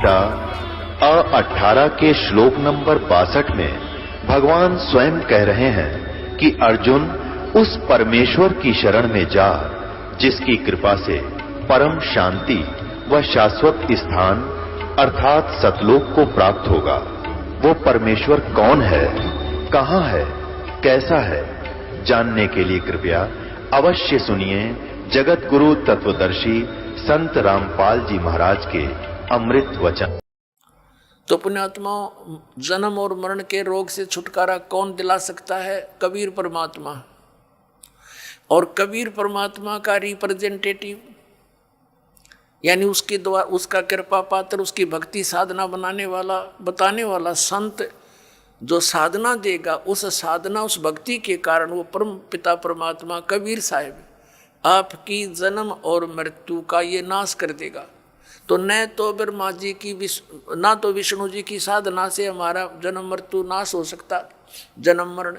गीता 18 के श्लोक नंबर 62 में भगवान स्वयं कह रहे हैं कि अर्जुन उस परमेश्वर की शरण में जा जिसकी कृपा से परम शांति व शाश्वत स्थान अर्थात सतलोक को प्राप्त होगा। वो परमेश्वर कौन है, कहां है, कैसा है, जानने के लिए कृपया अवश्य सुनिए जगत गुरु तत्वदर्शी संत रामपाल जी महाराज के अमृत वचन। तो पुण्यात्मा, जन्म और मरण के रोग से छुटकारा कौन दिला सकता है? कबीर परमात्मा। और कबीर परमात्मा का रिप्रेजेंटेटिव यानी उसके द्वारा उसका कृपा पात्र, उसकी भक्ति साधना बताने वाला संत जो साधना देगा, उस साधना उस भक्ति के कारण वो परम पिता परमात्मा कबीर साहिब आपकी जन्म और मृत्यु का ये नाश कर देगा। तो न तो ब्रह्मा जी की ना तो विष्णु जी की साधना से हमारा जन्म मृत्यु नाश हो सकता, जन्म मरण,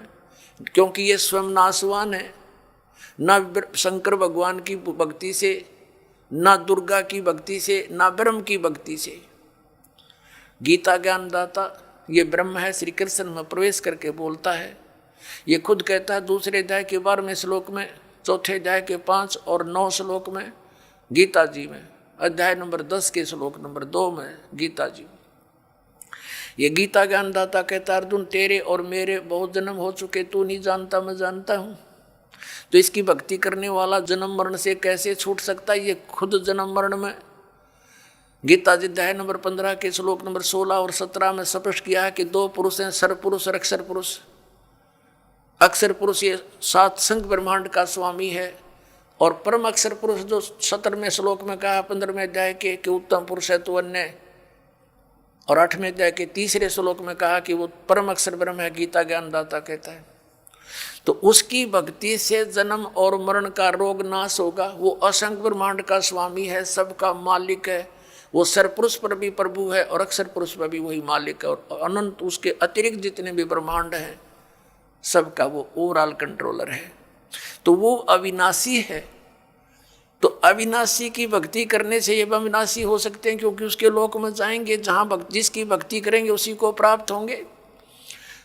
क्योंकि ये स्वयं नाशवान है, ना शंकर भगवान की भक्ति से, ना दुर्गा की भक्ति से, ना ब्रह्म की भक्ति से। गीता ज्ञानदाता ये ब्रह्म है, श्री कृष्ण में प्रवेश करके बोलता है। ये खुद कहता है दूसरे अध्याय के 12वें श्लोक में, चौथे अध्याय के 5 और 9 श्लोक में गीता जी में, अध्याय नंबर 10 के श्लोक नंबर 2 में गीता जी। ये गीता ज्ञानदाता कहता अर्जुन तेरे और मेरे बहुत जन्म हो चुके, तू नहीं जानता मैं जानता हूँ। तो इसकी भक्ति करने वाला जन्म मरण से कैसे छूट सकता है? ये खुद जन्म मरण में गीता जी अध्याय नंबर 15 के श्लोक नंबर 16 और 17 में स्पष्ट किया है कि 2 पुरुष हैं, सर पुरुष और अक्षर पुरुष। अक्षर पुरुष ये 7 संघ ब्रह्मांड का स्वामी है, और परम अक्षर पुरुष जो 17वें श्लोक में कहा 15वें अध्याय के कि उत्तम पुरुष है तो अन्य, और 8वें अध्याय के 3रे श्लोक में कहा कि वो परम अक्षर ब्रह्म है, गीता ज्ञानदाता कहता है। तो उसकी भक्ति से जन्म और मरण का रोग नाश होगा। वो असंख्य ब्रह्मांड का स्वामी है, सबका मालिक है। वो सरपुरुष पर भी प्रभु है और अक्षर पुरुष पर भी वही मालिक है, और अनंत उसके अतिरिक्त जितने भी ब्रह्मांड हैं सबका वो ओवरऑल कंट्रोलर है। तो वो अविनाशी है। तो अविनाशी की भक्ति करने से ये अविनाशी हो सकते हैं, क्योंकि उसके लोक में जाएंगे जहाँ जिसकी भक्ति करेंगे उसी को प्राप्त होंगे।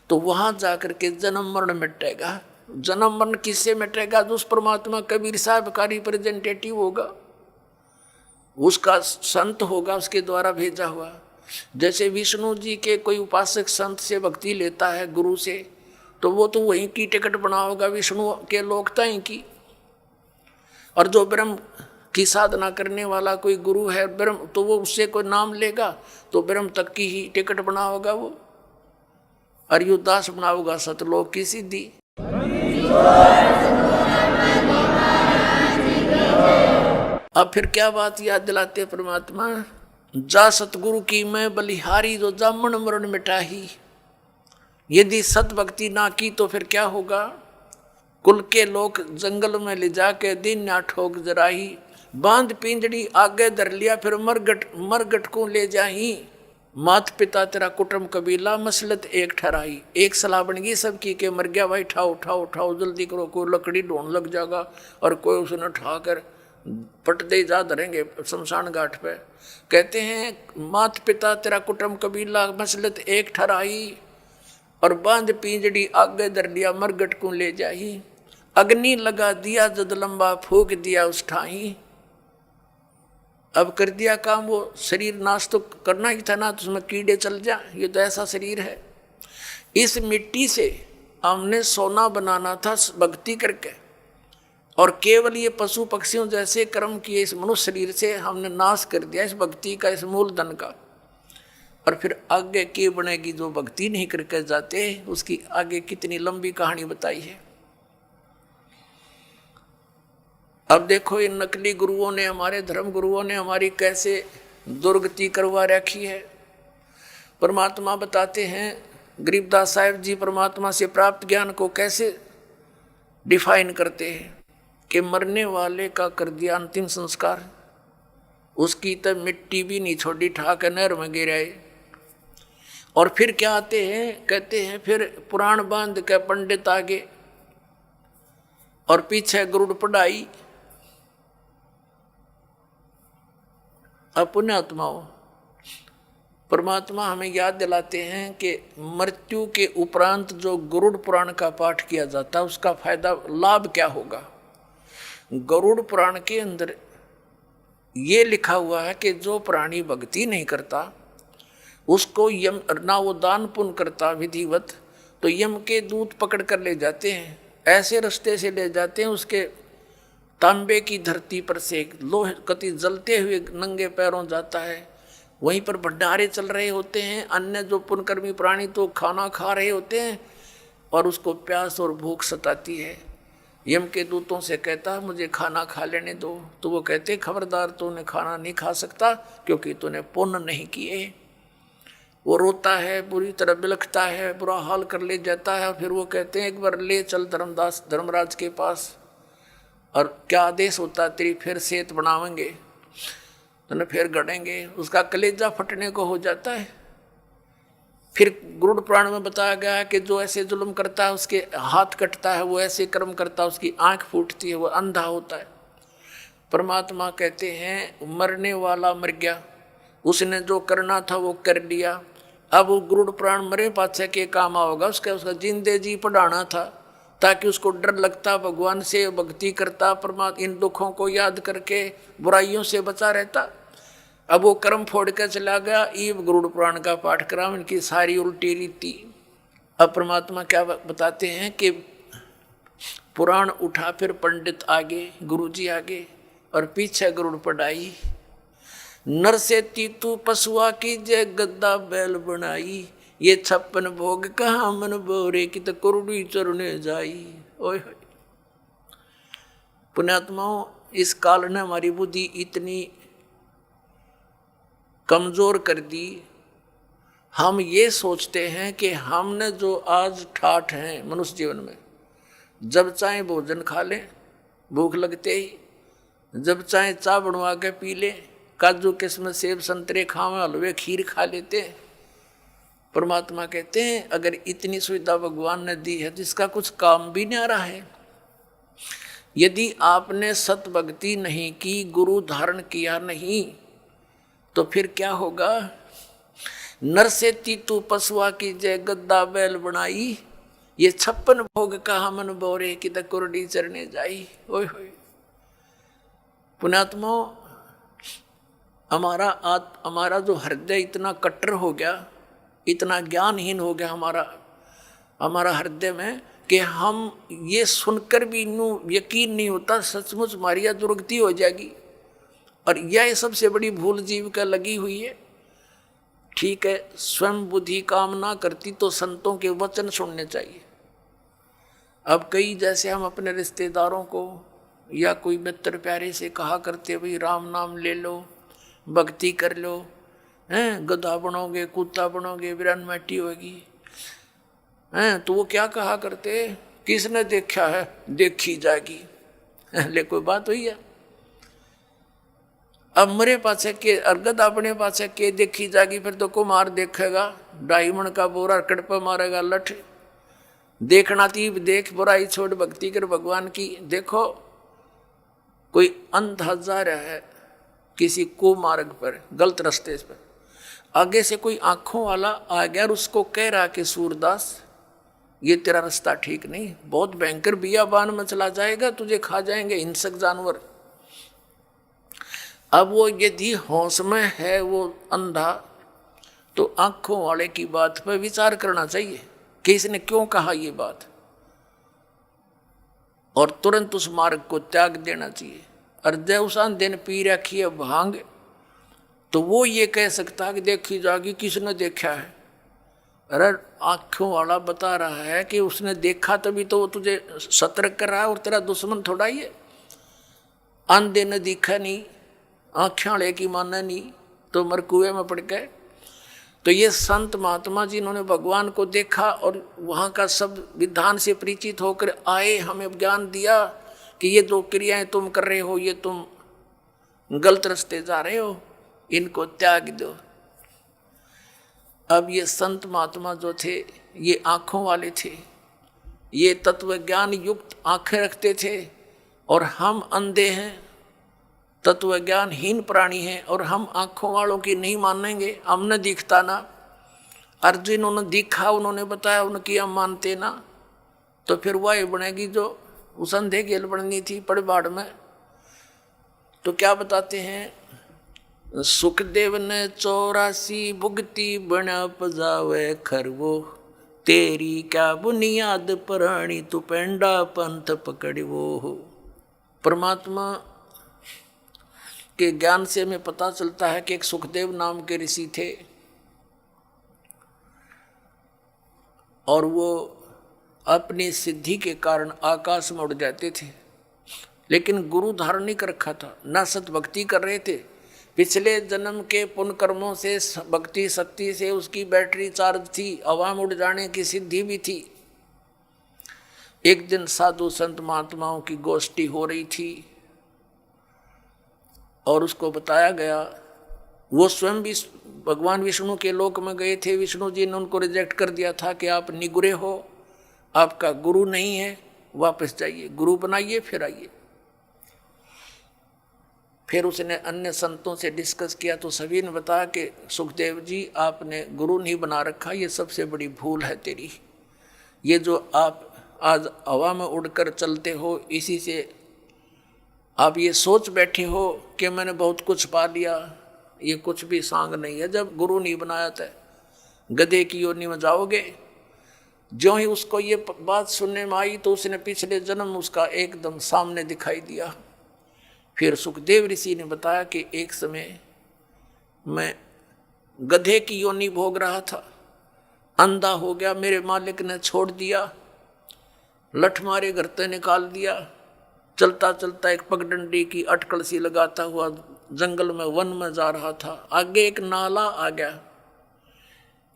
तो वहाँ जाकर के जन्म मरण मिटेगा। जन्म मरण किससे मिटेगा? जो उस परमात्मा कबीर साहब का रिप्रेजेंटेटिव होगा, उसका संत होगा, उसके द्वारा भेजा हुआ। जैसे विष्णु जी के कोई उपासक संत से भक्ति लेता है गुरु से, तो वो तो वहीं की टिकट बना होगा विष्णु के लोकताएं की। और जो ब्रह्म की साधना करने वाला कोई गुरु है ब्रह्म, तो वो उससे कोई नाम लेगा तो ब्रह्म तक की ही टिकट बना होगा वो, और युदास बना होगा सतलोक की सिद्धि। अब फिर क्या बात याद दिलाते परमात्मा? जा सतगुरु की मैं बलिहारी, जो जामन मरण मिटाही। यदि सत भक्ति ना की तो फिर क्या होगा? कुल के लोग जंगल में ले जाके दिन ना ठोक जराही, बांध पिंजड़ी आगे धर लिया फिर मरगट को ले जाही। मात पिता तेरा कुटुंब कबीला मसलत एक ठहराई। एक सलाह बन गई सबकी के मर गया भाई, उठाओ उठाओ उठाओ जल्दी करो, कोई लकड़ी ढूंढ लग जाएगा और कोई उसने उठाकर पट दे जा धरेंगे शमशान घाट पे। कहते हैं मात पिता तेरा कुटुंब कबीला मसलत एक ठहराई, और बांध पिंजड़ी आगे धर लिया मरगट को ले जाही। अग्नि लगा दिया जद लंबा फूक दिया उस ठाही। अब कर दिया काम, वो शरीर नाश तो करना ही था ना, तो उसमें कीड़े चल जा, ये तो ऐसा शरीर है। इस मिट्टी से हमने सोना बनाना था भक्ति करके, और केवल ये पशु पक्षियों जैसे कर्म किए इस मनुष्य शरीर से हमने नाश कर दिया इस भक्ति का, इस मूलधन का। और फिर आगे की बनेगी जो भक्ति नहीं करके जाते, उसकी आगे कितनी लंबी कहानी बताई है। अब देखो इन नकली गुरुओं ने, हमारे धर्म गुरुओं ने हमारी कैसे दुर्गति करवा रखी है। परमात्मा बताते हैं, गरीबदास साहिब जी परमात्मा से प्राप्त ज्ञान को कैसे डिफाइन करते हैं कि मरने वाले का कर दिया अंतिम संस्कार, उसकी तो मिट्टी भी नहीं छोड़ी, ठाक नहर में गिराए। और फिर क्या आते हैं, कहते हैं फिर पुराण बांध के पंडित आगे और पीछे गुरुड़ पढ़ाई। अब पुण्यात्माओं, परमात्मा हमें याद दिलाते हैं कि मृत्यु के उपरांत जो गरुड़ पुराण का पाठ किया जाता है उसका फायदा लाभ क्या होगा। गरुड़ पुराण के अंदर ये लिखा हुआ है कि जो प्राणी भक्ति नहीं करता उसको यम ना वो दान पुण्य करता विधिवत, तो यम के दूत पकड़ कर ले जाते हैं, ऐसे रास्ते से ले जाते हैं उसके तांबे की धरती पर से लोहे कति जलते हुए नंगे पैरों जाता है। वहीं पर भंडारे चल रहे होते हैं, अन्य जो पुण्यकर्मी प्राणी तो खाना खा रहे होते हैं और उसको प्यास और भूख सताती है। यम के दूतों से कहता मुझे खाना खा लेने दो, तो वो कहते खबरदार तूने खाना नहीं खा सकता क्योंकि तूने पुण्य नहीं किए। वो रोता है, बुरी तरह बिलखता है, बुरा हाल कर ले जाता है। और फिर वो कहते हैं एक बार ले चल धर्मराज के पास, और क्या आदेश होता तेरी फिर सेहत बनावेंगे, तो फिर गढ़ेंगे। उसका कलेजा फटने को हो जाता है। फिर गरुड़ पुराण में बताया गया है कि जो ऐसे जुल्म करता है उसके हाथ कटता है, वो ऐसे कर्म करता है उसकी आंख फूटती है, वो अंधा होता है। परमात्मा कहते हैं मरने वाला मर गया, उसने जो करना था वो कर लिया। अब वो गरुड़ पुराण मरे पाछे के काम आओगा, उसका जिंदे जी पढ़ाना था ताकि उसको डर लगता, भगवान से भक्ति करता, परमात्मा इन दुखों को याद करके बुराइयों से बचा रहता। अब वो कर्म फोड़ कर चला गया। ईब गरुड़ पुराण का पाठ करा, इनकी सारी उल्टी रीति। अब परमात्मा क्या बताते हैं कि पुराण उठा फिर पंडित आगे, गुरुजी आगे और पीछे गरुड़ पढ़ाई। नर से तीतू पशुआ की जय गद्दा बैल बनाई, ये 56 भोग कहाँ मन बोरे की तो कुरुड़ी चरने जाई। ओए पुण्यात्माओं, इस काल ने हमारी बुद्धि इतनी कमजोर कर दी, हम ये सोचते हैं कि हमने जो आज ठाठ हैं मनुष्य जीवन में, जब चाहे भोजन खा लें भूख लगते ही, जब चाहे चाय बनवा के पी लें, काजू किस्म सेब संतरे खावें, हलवे खीर खा लेते हैं। परमात्मा कहते हैं अगर इतनी सुविधा भगवान ने दी है जिसका कुछ काम भी नहीं आ रहा है, यदि आपने सत भक्ति नहीं की, गुरु धारण किया नहीं, तो फिर क्या होगा। नर से तीतू पशुआ की जय गद्दा बैल बनाई, ये 56 भोग कहा मन बोरे की त कुरडी चरने जाई। ओए होए पुण्यात्मा, हमारा जो हृदय इतना कट्टर हो गया, इतना ज्ञानहीन हो गया हमारा हृदय में कि हम ये सुनकर भी यकीन नहीं होता सचमुच हमारी दुर्गति हो जाएगी। और यह सबसे बड़ी भूल जीव का लगी हुई है। ठीक है, स्वयं बुद्धि काम ना करती तो संतों के वचन सुनने चाहिए। अब कई जैसे हम अपने रिश्तेदारों को या कोई मित्र प्यारे से कहा करते भाई राम नाम ले लो, भक्ति कर लो, हैं गधा बनोगे, कुत्ता बनोगे, वीरान माटी होगी, हैं तो वो क्या कहा करते, किसने देखा है देखी जाएगी। ले कोई बात हुई है। अब मरे पाछे के अर्गद अपने पाछे के देखी जाएगी, फिर तो कुमार देखेगा, डायमंड का बोरा कड़पा मारेगा लठ। देखना तीब देख, बुराई छोड़ भक्ति कर भगवान की। देखो कोई अंधा जा रहा है किसी कुमार्ग पर, गलत रास्ते पर, आगे से कोई आंखों वाला आ गया और उसको कह रहा कि सूरदास ये तेरा रास्ता ठीक नहीं, बहुत भयंकर बियाबान में चला जाएगा, तुझे खा जाएंगे हिंसक जानवर। अब वो यदि होश में है वो अंधा, तो आंखों वाले की बात पर विचार करना चाहिए कि इसने क्यों कहा ये बात, और तुरंत उस मार्ग को त्याग देना चाहिए। और जब उस दिन पी रखी है भांग, तो वो ये कह सकता कि देखी जाएगी किसने देखा है। अरे आंखों वाला बता रहा है कि उसने देखा तभी तो वो तुझे सतर्क कर रहा है, और तेरा दुश्मन थोड़ा ही है। अंधे ने दिखा नहीं, आँखें वाले की माना नहीं, तो मर कुएं में पड़ गए। तो ये संत महात्मा जिन्होंने भगवान को देखा और वहाँ का सब विधान से परिचित होकर आए, हमें ज्ञान दिया कि ये जो क्रियाएं तुम कर रहे हो ये तुम गलत रास्ते जा रहे हो, इनको त्याग दो। अब ये संत महात्मा जो थे ये आँखों वाले थे, ये तत्व ज्ञान युक्त आँखें रखते थे, और हम अंधे हैं तत्व ज्ञानहीन प्राणी है और हम आंखों वालों की नहीं मानेंगे, हमने दिखता ना। अर्जुन उन्होंने दिखा, उन्होंने बताया, उनकी हम मानते ना, तो फिर वही बनेगी जो उस अंधे गेल बननी थी पड़बाड़ में। तो क्या बताते हैं, सुखदेव ने 84 भुगती बना पजावे खरवो, तेरी क्या बुनियाद प्राणी तू पेंडा पंथ पकड़वो। परमात्मा के ज्ञान से हमें पता चलता है कि एक सुखदेव नाम के ऋषि थे और वो अपनी सिद्धि के कारण आकाश में उड़ जाते थे, लेकिन गुरु धारण नहीं कर रखा था, ना सत भक्ति कर रहे थे। पिछले जन्म के पुण्य कर्मों से भक्ति शक्ति से उसकी बैटरी चार्ज थी, हवा में उड़ जाने की सिद्धि भी थी। एक दिन साधु संत महात्माओं की गोष्ठी हो रही थी और उसको बताया गया, वो स्वयं भी भगवान विष्णु के लोक में गए थे। विष्णु जी ने उनको रिजेक्ट कर दिया था कि आप निगुरे हो, आपका गुरु नहीं है, वापस जाइए, गुरु बनाइए फिर आइए। फिर उसने अन्य संतों से डिस्कस किया तो सभी ने बताया कि सुखदेव जी आपने गुरु नहीं बना रखा, ये सबसे बड़ी भूल है तेरी। ये जो आप आज हवा में उड़कर चलते हो, इसी से आप ये सोच बैठे हो कि मैंने बहुत कुछ पा लिया, ये कुछ भी सांग नहीं है। जब गुरु नहीं बनाया था, गधे की योनि में जाओगे। जो ही उसको ये बात सुनने में आई तो उसने पिछले जन्म उसका एकदम सामने दिखाई दिया। फिर सुखदेव ऋषि ने बताया कि एक समय मैं गधे की योनि भोग रहा था, अंधा हो गया, मेरे मालिक ने छोड़ दिया, लठ मारे घर से निकाल दिया। चलता चलता एक पगडंडी की अटकल सी लगाता हुआ जंगल में वन में जा रहा था। आगे एक नाला आ गया,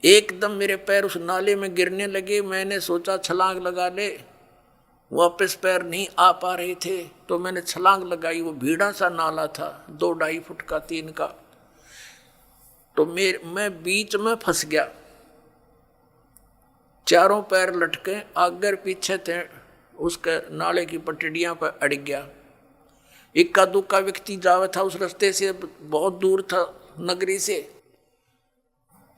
एकदम मेरे पैर उस नाले में गिरने लगे। मैंने सोचा छलांग लगा ले, वापस पैर नहीं आ पा रहे थे तो मैंने छलांग लगाई। वो भीड़ा सा नाला था, 2-2.5 फुट का, 3 का। तो मैं बीच में फंस गया, चारों पैर लटके आगे पीछे थे, उसके नाले की पटड़ियां पर अड़ गया। इक्का दुक्का व्यक्ति जावे था उस रास्ते से, बहुत दूर था नगरी से,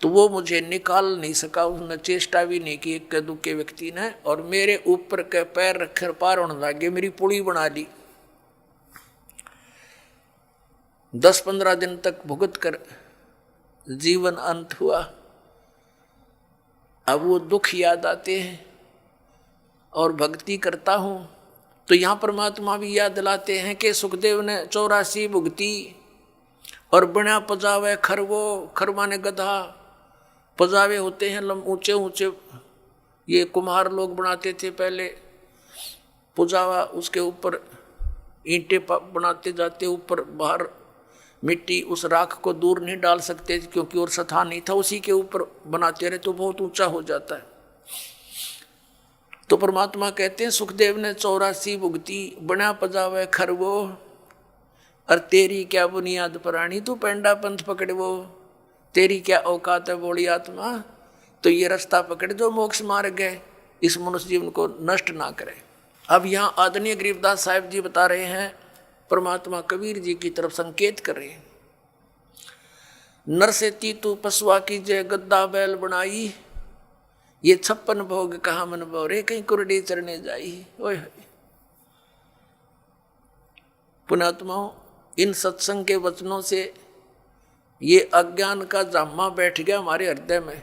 तो वो मुझे निकाल नहीं सका, उसने चेष्टा भी नहीं की इक्के दुक्के व्यक्ति ने, और मेरे ऊपर के पैर रखे पार होने लगे, मेरी पुली बना ली। 10-15 दिन तक भुगत कर जीवन अंत हुआ। अब वो दुख याद आते हैं और भक्ति करता हूँ तो यहाँ परमात्मा भी याद दिलाते हैं कि सुखदेव ने 84 भुगती और बिना पजावे खरवो, खरवा ने गधा, पजावे होते हैं ऊंचे ऊंचे, ये कुम्हार लोग बनाते थे पहले, पुजावा उसके ऊपर ईंटें बनाते जाते, ऊपर बाहर मिट्टी, उस राख को दूर नहीं डाल सकते क्योंकि और स्थान नहीं था, उसी के ऊपर बनाते रहे तो बहुत ऊंचा हो जाता है। तो परमात्मा कहते हैं सुखदेव ने 84 भुगती बना पजावे खरवो, और तेरी क्या बुनियाद प्राणी तू पेंडा पंथ पकड़वो। तेरी क्या औकात है बोली आत्मा, तो ये रास्ता पकड़ जो मोक्ष मार्ग है, इस मनुष्य जीवन को नष्ट ना करे। अब यहाँ आदरणीय गरीबदास साहिब जी बता रहे हैं, परमात्मा कबीर जी की तरफ संकेत कर रहे हैं। नर से तू पशुआ की जय गद्दा बैल बनाई, ये 56 भोग कहाँ मन बोरे कहीं कुरडी चरने जाई। ओए पुणात्माओं, इन सत्संग के वचनों से ये अज्ञान का जामा बैठ गया हमारे हृदय में।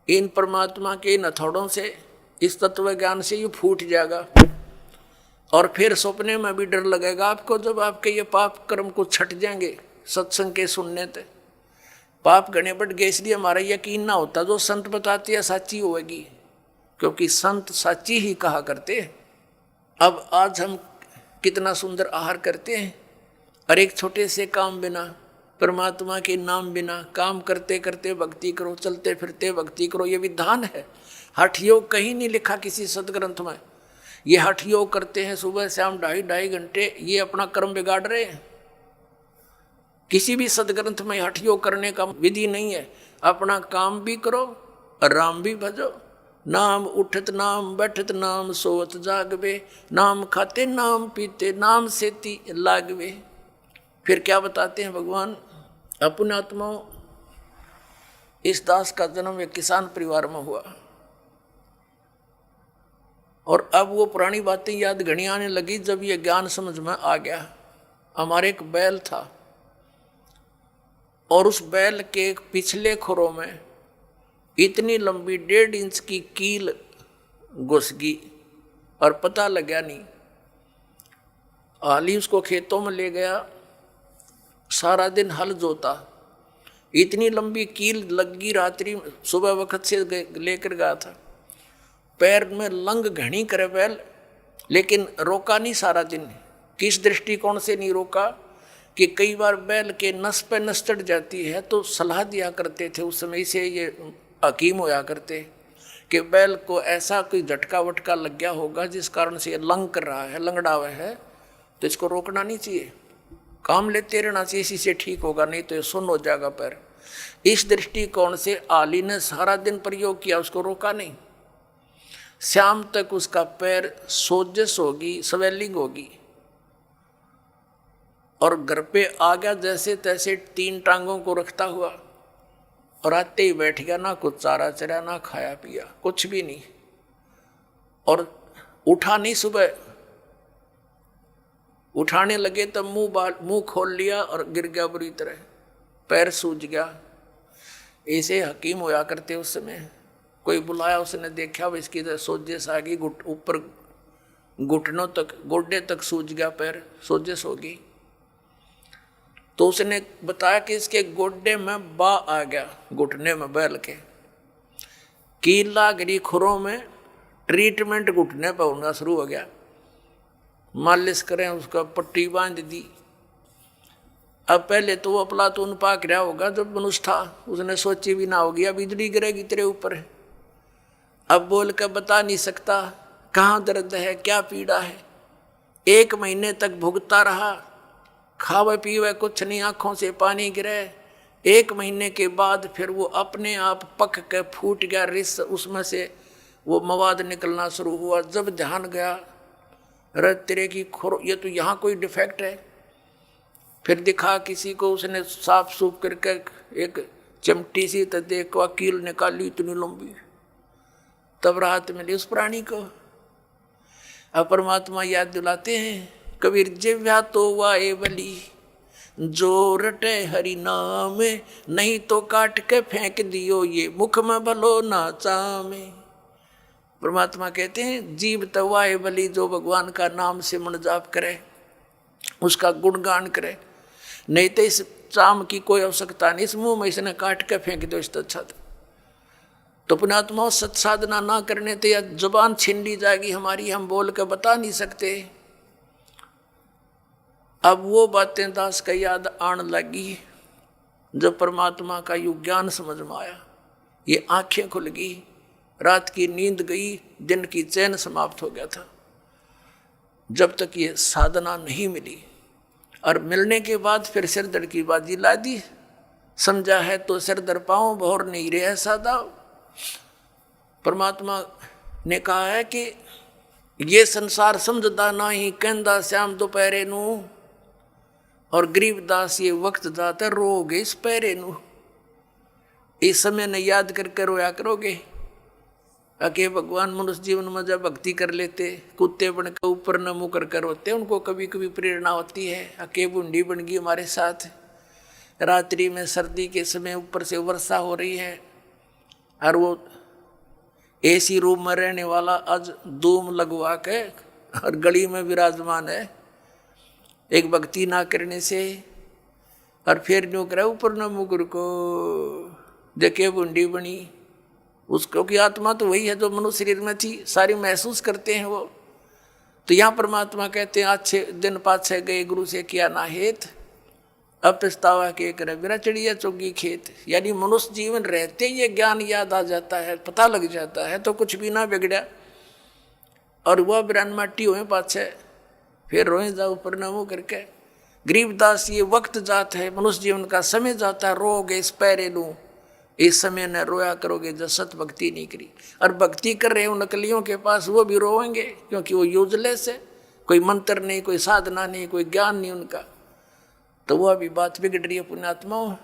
इन परमात्मा के इन हथौड़ों से, इस तत्व ज्ञान से ये फूट जाएगा और फिर सपने में भी डर लगेगा आपको, जब आपके ये पाप कर्म को छट जाएंगे सत्संग के सुनने से। पाप गणे बढ़ गए इसलिए हमारा यकीन ना होता जो संत बताती है साची होगी, क्योंकि संत साची ही कहा करते हैं। अब आज हम कितना सुंदर आहार करते हैं, और एक छोटे से काम बिना, परमात्मा के नाम बिना, काम करते करते भक्ति करो, चलते फिरते भक्ति करो, ये विधान है। हठ योग कहीं नहीं लिखा किसी सदग्रंथ में। ये हठ योग करते हैं सुबह शाम 2.5 घंटे, ये अपना कर्म बिगाड़ रहे हैं। किसी भी सदग्रंथ में हठ योग करने का विधि नहीं है। अपना काम भी करो और राम भी भजो। नाम उठत नाम बैठत नाम सोवत जागवे, नाम खाते नाम पीते नाम सेती लागवे। फिर क्या बताते हैं भगवान, अपने आत्माओं, इस दास का जन्म एक किसान परिवार में हुआ और अब वो पुरानी बातें याद घनी आने लगी जब ये ज्ञान समझ में आ गया। हमारे एक बैल था और उस बैल के पिछले खुरों में इतनी लंबी 1.5 इंच की कील घुस गई और पता लगा नहीं। हाली उसको खेतों में ले गया, सारा दिन हल जोता, इतनी लंबी कील लगी, रात्रि सुबह वक्त से लेकर गया था। पैर में लंग घनी करे बैल, लेकिन रोका नहीं सारा दिन। किस दृष्टिकोण से नहीं रोका कि कई बार बैल के नस पे नस चढ़ जाती है, तो सलाह दिया करते थे उस समय से ये हकीम होया करते कि बैल को ऐसा कोई झटका वटका लग गया होगा जिस कारण से ये लंग कर रहा है, लंगड़ा हुआ है, तो इसको रोकना नहीं चाहिए, काम लेते रहना चाहिए, इसी से ठीक होगा, नहीं तो ये सुन्न हो जाएगा पैर। इस दृष्टिकोण से आली ने सारा दिन प्रयोग किया, उसको रोका नहीं। शाम तक उसका पैर सोजस होगी, स्वेलिंग होगी और घर पे आ गया जैसे तैसे 3 टांगों को रखता हुआ और आते ही बैठ गया, ना कुछ चारा चरा, ना खाया पिया, कुछ भी नहीं, और उठा नहीं। सुबह उठाने लगे तब मुंह खोल लिया और गिर गया बुरी तरह, पैर सूज गया। ऐसे हकीम होया करते उस समय। कोई बुलाया, उसने देखा वो इसकी सोजस आ गई, ऊपर घुटनों तक, गोडे तक सूज गया पैर, सोजस हो गई। तो उसने बताया कि इसके गोडे में बा आ गया, घुटने में बैल के कील लाग गई खुरों में, ट्रीटमेंट घुटने पर होना शुरू हो गया। मालिश करें, उसका पट्टी बांध दी। अब पहले तो वो अफलातून पाक रहा होगा, जब मनुष्य था उसने सोची भी ना होगी अब बिजली गिरेगी तेरे ऊपर। अब बोल कर बता नहीं सकता कहाँ दर्द है, क्या पीड़ा है। 1 महीने तक भुगता रहा, खावे पीवे कुछ नहीं, आंखों से पानी गिरे। 1 महीने के बाद फिर वो अपने आप पक के फूट गया, रिस उसमें से वो मवाद निकलना शुरू हुआ। जब ध्यान गया, अरे तेरे की खोर, ये तो यहाँ कोई डिफेक्ट है। फिर दिखा किसी को, उसने साफ सूफ करके एक चिमटी सी तो देखो कील निकाली इतनी लंबी, तब राहत मिली उस प्राणी को। अब परमात्मा याद दिलाते हैं, कबीर जिव्या तो वाए बली जो रटे हरि नाम, नहीं तो काट के फेंक दियो ये मुख में भलो ना चामे। परमात्मा कहते हैं जीव तो वाए बली, जो भगवान का नाम से मन जाप करे, उसका गुणगान करे, नहीं तो इस चाम की कोई आवश्यकता नहीं, इस मुंह में इसने काट के फेंक दो, इससे अच्छा था। तो पुण्यात्मा सत साधना ना करने तो या जुबान छीन ली जाएगी हमारी, हम बोल के बता नहीं सकते। अब वो बातें दास का याद आने लगी जब परमात्मा का युग ज्ञान समझ में आया। ये आंखें खुल गई, रात की नींद गई, दिन की चैन समाप्त हो गया था। जब तक ये साधना नहीं मिली, और मिलने के बाद फिर सिरदर्द की बाजी ला दी। समझा है तो सिरदर पाऊं, भौर नहीं रहे सादा। परमात्मा ने कहा है कि ये संसार समझदा नहीं, कहंदा श्याम दोपहरे नू, और गरीबदास ये वक्त जाता रोगे इस पैरे नू। इस समय ने याद करके रोया करोगे। अके भगवान मनुष्य जीवन में जब भक्ति कर लेते, कुत्ते बन के ऊपर न मुँह कर रोते, उनको कभी कभी प्रेरणा होती है। अके बूंदी बन गई हमारे साथ, रात्रि में सर्दी के समय ऊपर से वर्षा हो रही है, और वो एसी रूम में रहने वाला आज धूम लगवा के और गली में विराजमान है, एक भक्ति ना करने से। और फिर न्यू करे ऊपर न मुकुर को देखे बूंदी बनी, उसको की आत्मा तो वही है जो मनुष्य शरीर में थी, सारी महसूस करते हैं वो। तो यहाँ परमात्मा कहते हैं अच्छे दिन पाछे गए गुरु से किया ना हेत, अब पछतावा के करे बिना चिड़िया चुगी खेत। यानी मनुष्य जीवन रहते ये ज्ञान याद आ जाता है, पता लग जाता है, तो कुछ भी ना बिगड़ा। और वह बिरान माटी हुए पाछे फिर रोए जाओ प्रणामों करके। गरीबदास ये वक्त जात है, मनुष्य जीवन का समय जाता है, रोगे इस पैरे लूँ, इस समय न रोया करोगे जब सत भक्ति नहीं करी। और भक्ति कर रहे हो नकलियों के पास, वो भी रोएंगे क्योंकि वो यूजलेस है, कोई मंत्र नहीं, कोई साधना नहीं, कोई ज्ञान नहीं उनका। तो वह अभी बात बिगड़ रही है। पुण्यात्माओं,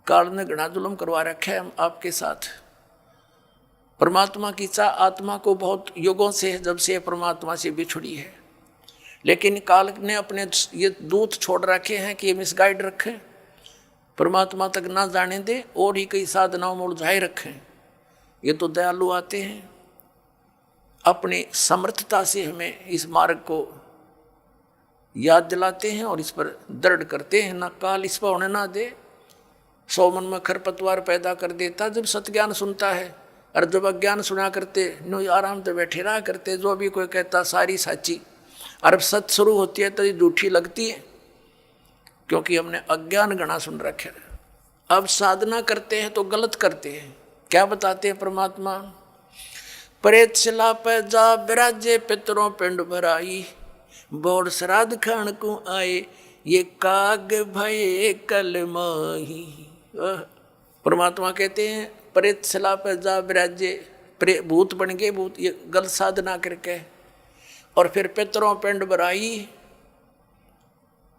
काल ने घना जुल्म करवा रखा है आपके साथ। परमात्मा की चाह आत्मा को बहुत युगों से है, जब से परमात्मा से बिछुड़ी है, लेकिन काल ने अपने ये दूत छोड़ रखे हैं कि ये मिसगाइड रखें, परमात्मा तक ना जाने दे, और ही कई साधनाओं में उलझाए रखें। ये तो दयालु आते हैं, अपनी समर्थता से हमें इस मार्ग को याद दिलाते हैं और इस पर दृढ़ करते हैं। ना काल इस पर होने ना दे। 100 मन में खरपतवार पैदा कर देता जब सत्ज्ञान सुनता है, और जब अज्ञान सुना करते नो आराम से बैठे रहा करते। जो भी कोई कहता सारी साची, और सच शुरू होती है तो ये झूठी लगती है, क्योंकि हमने अज्ञान घना सुन रखे है। अब साधना करते हैं तो गलत करते हैं। क्या बताते हैं परमात्मा? प्रेत शिला पे जा बिराजे पितरों पिंड भराई, बोड़ श्राद्ध खान को आए ये काग भये कल माही। परमात्मा कहते हैं प्रेत शिला पे जा बिराजे, भूत बन गए भूत, ये गलत साधना करके, और फिर पितरों पिंड भराई,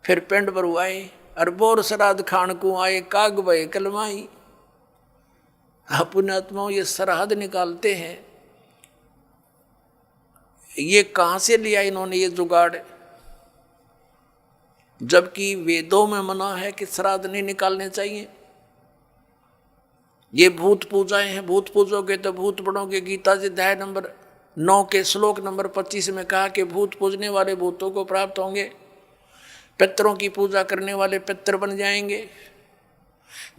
फिर पिंड भरवाए, और बोर श्राद्ध खान को आए काग भये कल माही। पुण्यात्माओं, ये श्राद्ध निकालते हैं, ये कहाँ से लिया इन्होंने ये जुगाड़? जबकि वेदों में मना है कि श्राद्ध नहीं निकालने चाहिए। ये भूत पूजाएं हैं, भूत पूजोगे तो भूत बनोगे। गीता जी अध्याय नंबर 9 के श्लोक नंबर 25 में कहा कि भूत पूजने वाले भूतों को प्राप्त होंगे, पितरों की पूजा करने वाले पितर बन जाएंगे,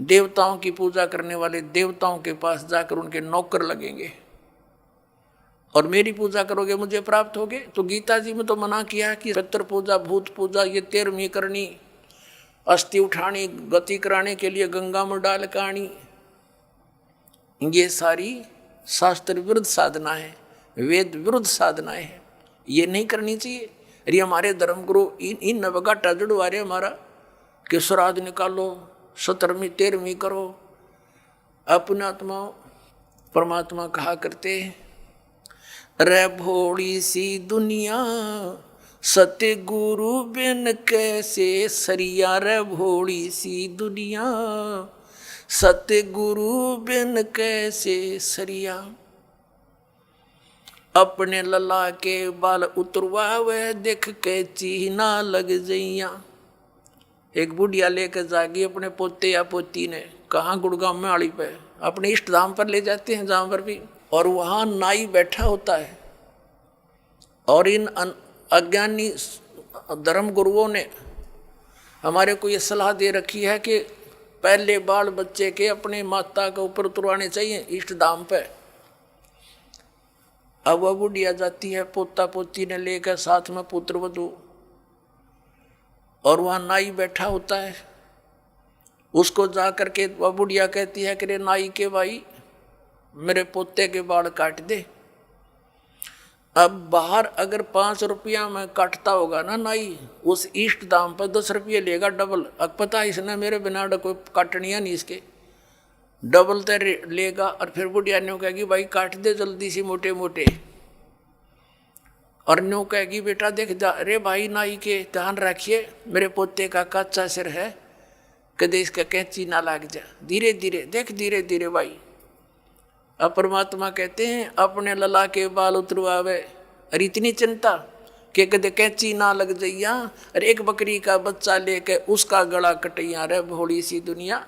देवताओं की पूजा करने वाले देवताओं के पास जाकर उनके नौकर लगेंगे, और मेरी पूजा करोगे मुझे प्राप्त होगे। तो गीता जी में तो मना किया कि पितर पूजा भूत पूजा ये 13वीं करनी, अस्थि उठानी गति कराने के लिए गंगा में डाल कानी, ये सारी शास्त्र विरुद्ध साधना है, वेद विरुद्ध साधनाएं हैं, ये नहीं करनी चाहिए। अरे हमारे धर्मगुरु इन नवगाटा जुड़वा रहे हमारा कि श्राद्ध निकालो, 17वीं 13वीं करो। अपनात्मा परमात्मा कहा करते हैं, रे भोड़ी सी दुनिया सत्य गुरु बिन कैसे सरिया। रे भोड़ी सी दुनिया सत्य गुरु बिन कैसे सरिया। अपने लला के बाल उतरवावे देख के चीना लग जइया। एक बुढ़िया लेकर जागी अपने पोते या पोती ने, कहाँ गुड़गांव में आड़ी पे, अपने इष्ट धाम पर ले जाते हैं जहाँ पर भी, और वहाँ नाई बैठा होता है। और इन अज्ञानी धर्म गुरुओं ने हमारे को ये सलाह दे रखी है कि पहले बाल बच्चे के अपने माता के ऊपर उतरवाने चाहिए इष्ट धाम पे। अब वह बुढ़िया जाती है पोता पोती ने लेकर, साथ में पुत्र वधू, और वहाँ नाई बैठा होता है। उसको जा करके वह बुढ़िया कहती है कि रे नाई के भाई मेरे पोते के बाल काट दे। अब बाहर अगर 5 रुपया में काटता होगा ना नाई, उस इष्ट दाम पर 10 रुपये लेगा डबल। अब पता इसने मेरे बिना कोई काटनिया नहीं, इसके डबल तो लेगा। और फिर बुढ़िया न्यू कहेगी भाई काट दे जल्दी सी मोटे मोटे, और न्यू कहेगी बेटा देख जा, अरे भाई नाई के ध्यान रखिए मेरे पोते का कच्चा सिर है, कदे इसका कैंची ना लग जा, धीरे धीरे देख धीरे धीरे भाई। अब परमात्मा कहते हैं अपने लला के बाल उतरवावे, अरे इतनी चिंता कि कदे कैंची ना लग जइया। अरे एक बकरी का बच्चा लेके उसका गला कटैया। रे भोड़ी सी दुनिया,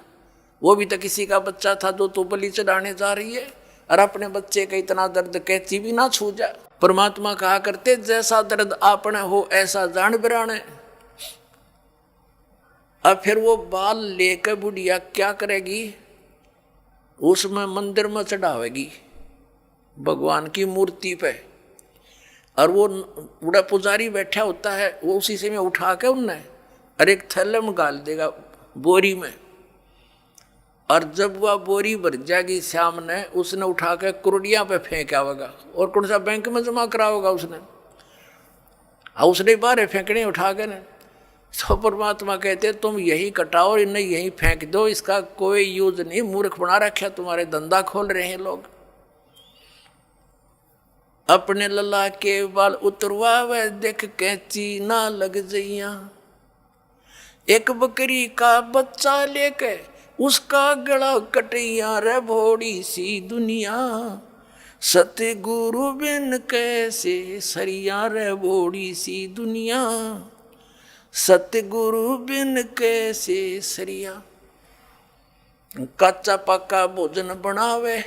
वो भी तो किसी का बच्चा था जो तो बलि चढ़ाने जा रही है, और अपने बच्चे का इतना दर्द कैंची भी ना छू जा। परमात्मा कहा करते जैसा दर्द आपने हो ऐसा जान बिराने। अब फिर वो बाल लेकर बुढ़िया क्या करेगी, उसमें मंदिर में चढ़ावेगी भगवान की मूर्ति पे, और वो बूढ़ा पुजारी बैठा होता है, वो उसी से में उठा के उनने और एक थैले में डाल देगा बोरी में, और जब वह बोरी भर जाएगी श्याम ने उसने उठा के कुरडिया पे फेंक आवेगा, और कौन सा बैंक में जमा कराओगा उसने, उसने बाहर फेंकने उठा के ने। तो परमात्मा कहते तुम यही कटाओ और इन्हें यही फेंक दो, इसका कोई यूज नहीं, मूर्ख बना रखा तुम्हारे, धंधा खोल रहे हैं लोग। अपने लला के बाल उतरवावे देख कैंची ना लग जइया। एक बकरी का बच्चा लेके उसका गला कटिया रे भोड़ी सी दुनिया, सतगुरु बिन कैसे सरिया रे भोड़ी सी दुनिया, सतगुरु बिन कैसे सरिया। कच्चा पक्का भोजन बनावे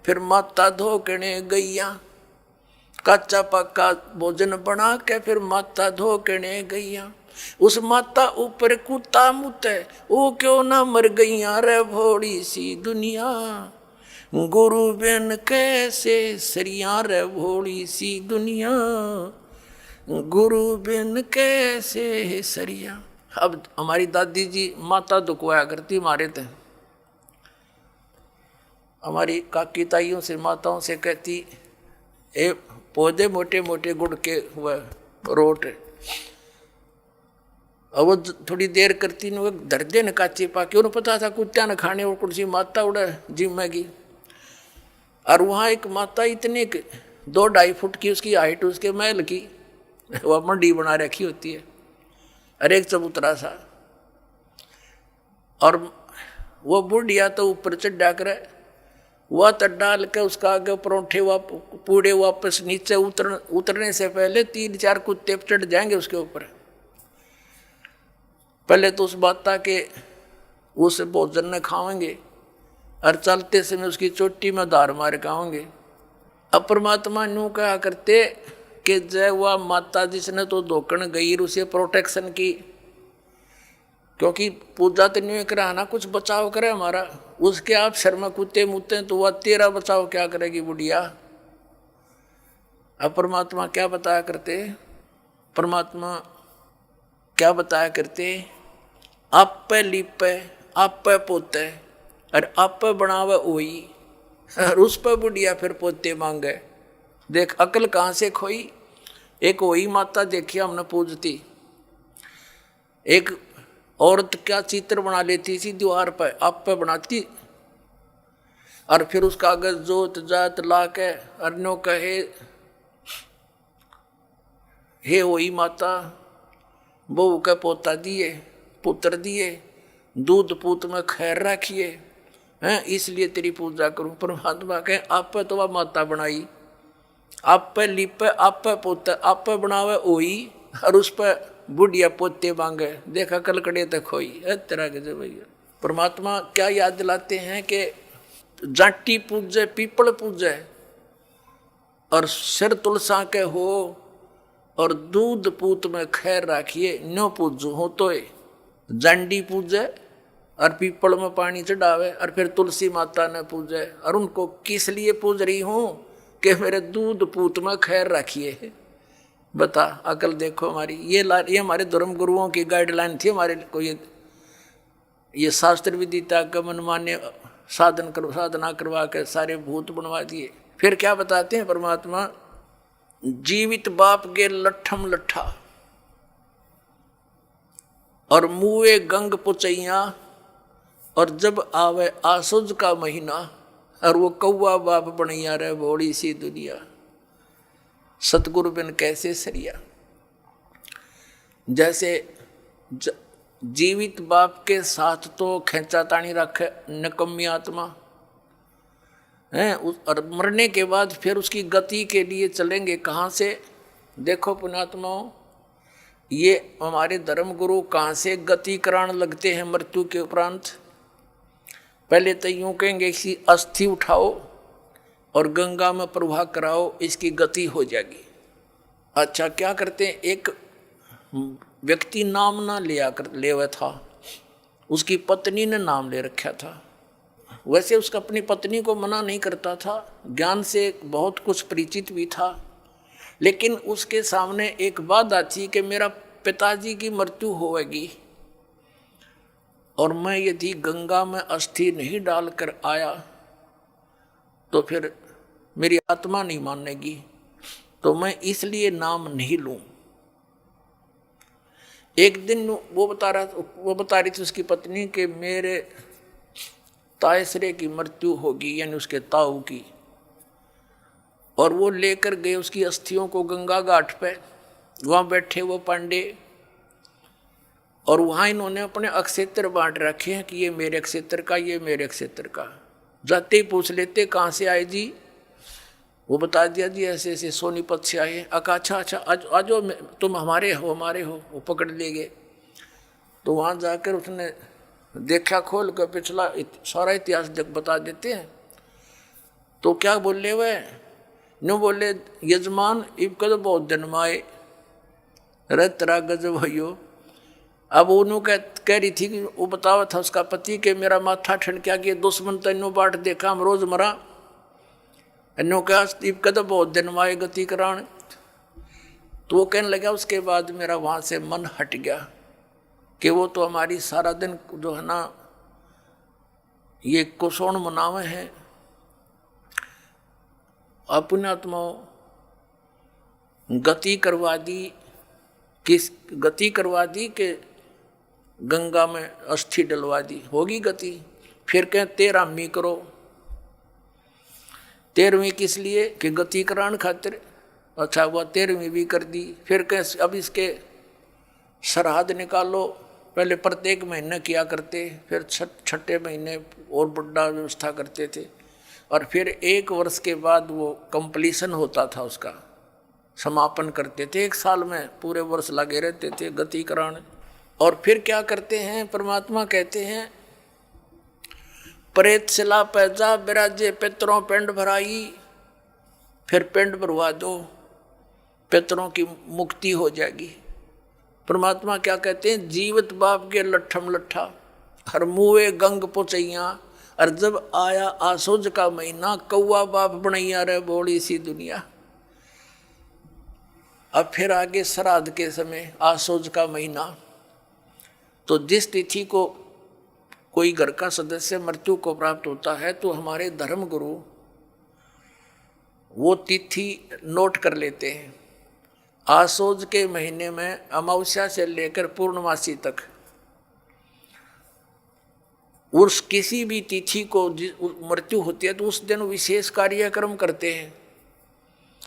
फिर माता धोकने गैया, कच्चा पक्का भोजन बना के फिर माता धोकने गैया, उस माता ऊपर कुत्ता मुते वो क्यों ना मर गईया रे भोड़ी सी दुनिया, गुरु बिन कैसे सरिया रे भोड़ी सी दुनिया, गुरु बिन कैसे सरिया। अब हमारी दादी जी माता दुखवाया करती मारे थे, हमारी काकी ताइयों से माताओं से कहती ए पौधे मोटे मोटे गुड़ के हुआ रोट, और वो थोड़ी देर करती न वो दर्दे न काचे पाके, उन्हें पता था कुत्ता न खाने और कुर्सी माता उड़ा जिम्मेगी। और वहाँ एक माता इतने 2-2.5 फुट की उसकी हाइट, उसके महल की वह मंडी बना रखी होती है, और एक चबूतरा सा, और वो बुढ़िया तो ऊपर चढ़ा कर वह तो डाल के उसका आगे परोठे पूड़े वापस नीचे उतरने से पहले 3-4 कुत्ते चढ़ जाएंगे उसके ऊपर। पहले तो उस माता के उस भोजन न खाएंगे और चलते समय उसकी चोटी में धार मार खाओगे। अब परमात्मा यूँ कहा करते कि जय वह माता जिसने तो धोकन गई उसे प्रोटेक्शन की, क्योंकि पूजा तो नहीं कराना कुछ बचाव करे हमारा, उसके आप शर्मा कुत्ते मुत्ते तो वह तेरा बचाव क्या करेगी बुढ़िया। अब परमात्मा क्या बताया करते, परमात्मा क्या बताया करते, आप पे लिपे आप पे पोते और आप पे बनावे ओई, और उस पर बुढ़िया फिर पोते मांगे। देख अकल कहाँ से खोई। एक वही माता देखी हमने पूजती, एक औरत क्या चित्र बना लेती थी दीवार पर, आप पे बनाती और फिर उसका कागज जोत जात ला के अर्नो कहे हे वही माता बहू के पोता दिए पुत्र दिए, दूध पूत में खैर रखिए हैं, इसलिए तेरी पूजा करूं। परमात्मा कहे आप पे तो वह माता बनाई, आप पे लिपे आप पे पोते आप पे बनावे ओई, और उस पर बुढ़िया पोते मांगे। देखा कलकड़े तक खोई है तेरा के भैया। परमात्मा क्या याद दिलाते हैं कि जाटी पूजे पीपल पूजे और सिर तुलसा के हो और दूध पूत में खैर राखिए, नो पूजो हो तो जांडी पूजे और पीपल में पानी चढ़ावे और फिर तुलसी माता ने पूजे, और उनको किस लिए पूज रही हूँ कि मेरे दूध पूत में खैर रखिए। बता अकल देखो हमारी, ये हमारे धर्म गुरुओं की गाइडलाइन थी हमारे को। ये शास्त्र विदिता का मनमान्य साधना करवा के सारे भूत बनवा दिए। फिर क्या बताते हैं परमात्मा, जीवित बाप के लट्ठम लट्ठा और मुए गंग पुचैया, और जब आवे आसुज का महीना और वो कौवा बाप बनैया रे भोड़ी सी दुनिया, सतगुरु बिन कैसे सरिया। जैसे जीवित बाप के साथ तो खेचा तानी रखे निकम्मी आत्मा है, और मरने के बाद फिर उसकी गति के लिए चलेंगे कहाँ से। देखो पुण्यात्माओं, ये हमारे धर्म गुरु कहाँ से गति कराने लगते हैं मृत्यु के उपरांत। पहले तो यूँ कहेंगे कि अस्थि उठाओ और गंगा में प्रवाह कराओ, इसकी गति हो जाएगी। अच्छा क्या करते हैं, एक व्यक्ति नाम ना ले हुआ था, उसकी पत्नी ने नाम ले रखा था। वैसे उसका अपनी पत्नी को मना नहीं करता था, ज्ञान से बहुत कुछ परिचित भी था, लेकिन उसके सामने एक बात आती कि मेरा पिताजी की मृत्यु होगी और मैं यदि गंगा में अस्थि नहीं डालकर आया तो फिर मेरी आत्मा नहीं मानेगी, तो मैं इसलिए नाम नहीं लूं। एक दिन वो बता रही थी उसकी पत्नी कि मेरे तायसरे की मृत्यु होगी, यानी उसके ताऊ की, और वो लेकर गए उसकी अस्थियों को गंगा घाट पे। वहाँ बैठे वो पांडे और वहाँ इन्होंने अपने अक्षेत्र बांट रखे हैं कि ये मेरे क्षेत्र का, ये मेरे क्षेत्र का। जाते ही पूछ लेते कहाँ से आए जी, वो बता दिया जी ऐसे ऐसे सोनीपत से आए। अच्छा अच्छा आज तुम हमारे हो, वो पकड़ ले गए। तो वहाँ जाकर उसने देखा, खोल कर पिछला सारा इतिहास बता देते हैं। तो क्या बोले वह, नो बोले यजमान इब कद बहुत दिन माए रे तेरा गजब हो। अब उन्हों कह रही थी कि वो बतावा था उसका पति के मेरा माथा ठनक्या कि दुश्मन तैनो बाट देखा हम रोज मरा। इन्हों क्या इब कद बहुत दिन माए गति कराण। तो वो कहने लगा उसके बाद मेरा वहाँ से मन हट गया कि वो तो हमारी सारा दिन जो है ना ये कुशोण मनावे हैं। पुण्यात्माओं गति करवा दी, किस गति करवा दी कि गंगा में अस्थि डलवा दी, होगी गति। फिर कहें 13वीं करो। 13वीं किस लिए कि गति कराने खातिर। अच्छा वह 13वीं भी कर दी। फिर कहें अब इसके सरहद निकालो। पहले प्रत्येक महीने किया करते, फिर छठे महीने और बड़ा व्यवस्था करते थे, और फिर 1 वर्ष के बाद वो कंप्लीशन होता था, उसका समापन करते थे। 1 साल में पूरे वर्ष लगे रहते थे गति कराने। और फिर क्या करते हैं, परमात्मा कहते हैं प्रेत शिला पैजा विराजे पितरों पिंड भराई। फिर पिंड भरवा दो, पितरों की मुक्ति हो जाएगी। परमात्मा क्या कहते हैं, जीवित बाप के लट्ठम लट्ठा हर मुए गंग पुचैया। और जब आया आसोज का महीना कौआ बाप बनैया रे बोली सी दुनिया। अब फिर आगे श्राद्ध के समय आसोज का महीना। तो जिस तिथि को कोई घर का सदस्य मृत्यु को प्राप्त होता है तो हमारे धर्म गुरु वो तिथि नोट कर लेते हैं। आसोज के महीने में अमावस्या से लेकर पूर्णमासी तक उस किसी भी तिथि को मृत्यु होती है तो उस दिन विशेष कार्यक्रम करते हैं,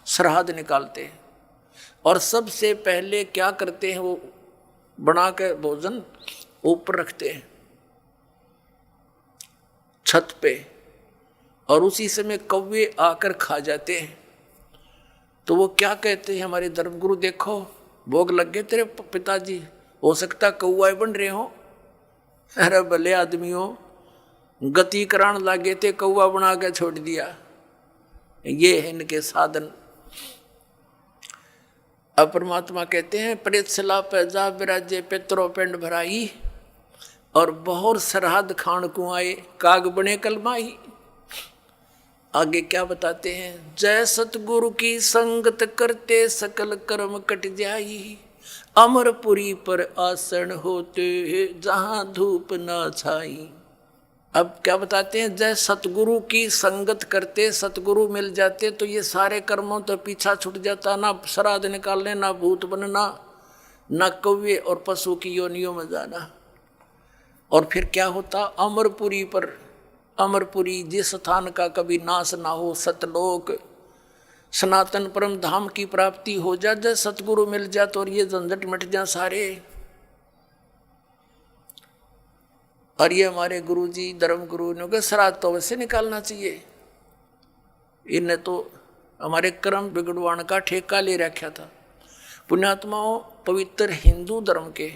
श्राद्ध निकालते हैं। और सबसे पहले क्या करते हैं, वो बना के भोजन ऊपर रखते हैं छत पे, और उसी समय कौवे आकर खा जाते हैं। तो वो क्या कहते हैं हमारे धर्मगुरु, देखो भोग लग गए तेरे पिताजी, हो सकता कौआ बन रहे हो। अरे भले आदमियों, गति करान लागे थे कौआ बना के छोड़ दिया। ये है इनके साधन। अब परमात्मा कहते हैं प्रेत शिला पैजा विराजे पितरों पिंड भराई। और बहुत श्राद्ध खान को आए काग बने कलमाई। आगे क्या बताते हैं, जय सतगुरु की संगत करते सकल कर्म कट जाई। अमरपुरी पर आसन होते जहां धूप न छाई। अब क्या बताते हैं, जय सतगुरु की संगत करते सतगुरु मिल जाते तो ये सारे कर्मों तो पीछा छूट जाता, ना श्राद्ध निकालने, ना भूत बनना, ना कौवे और पशु की योनियों में जाना। और फिर क्या होता, अमरपुरी पर, अमरपुरी जिस स्थान का कभी नाश ना हो, सतलोक सनातन परम धाम की प्राप्ति हो जा, जब सतगुरु मिल जाए तो और ये झंझट मिट जा सारे। और ये हमारे गुरुजी धर्म गुरु ने कहा श्राद्ध तो वैसे निकालना चाहिए, इन्हें तो हमारे कर्म बिगड़वाने का ठेका ले रखा था। पुण्यात्माओं, पवित्र हिंदू धर्म के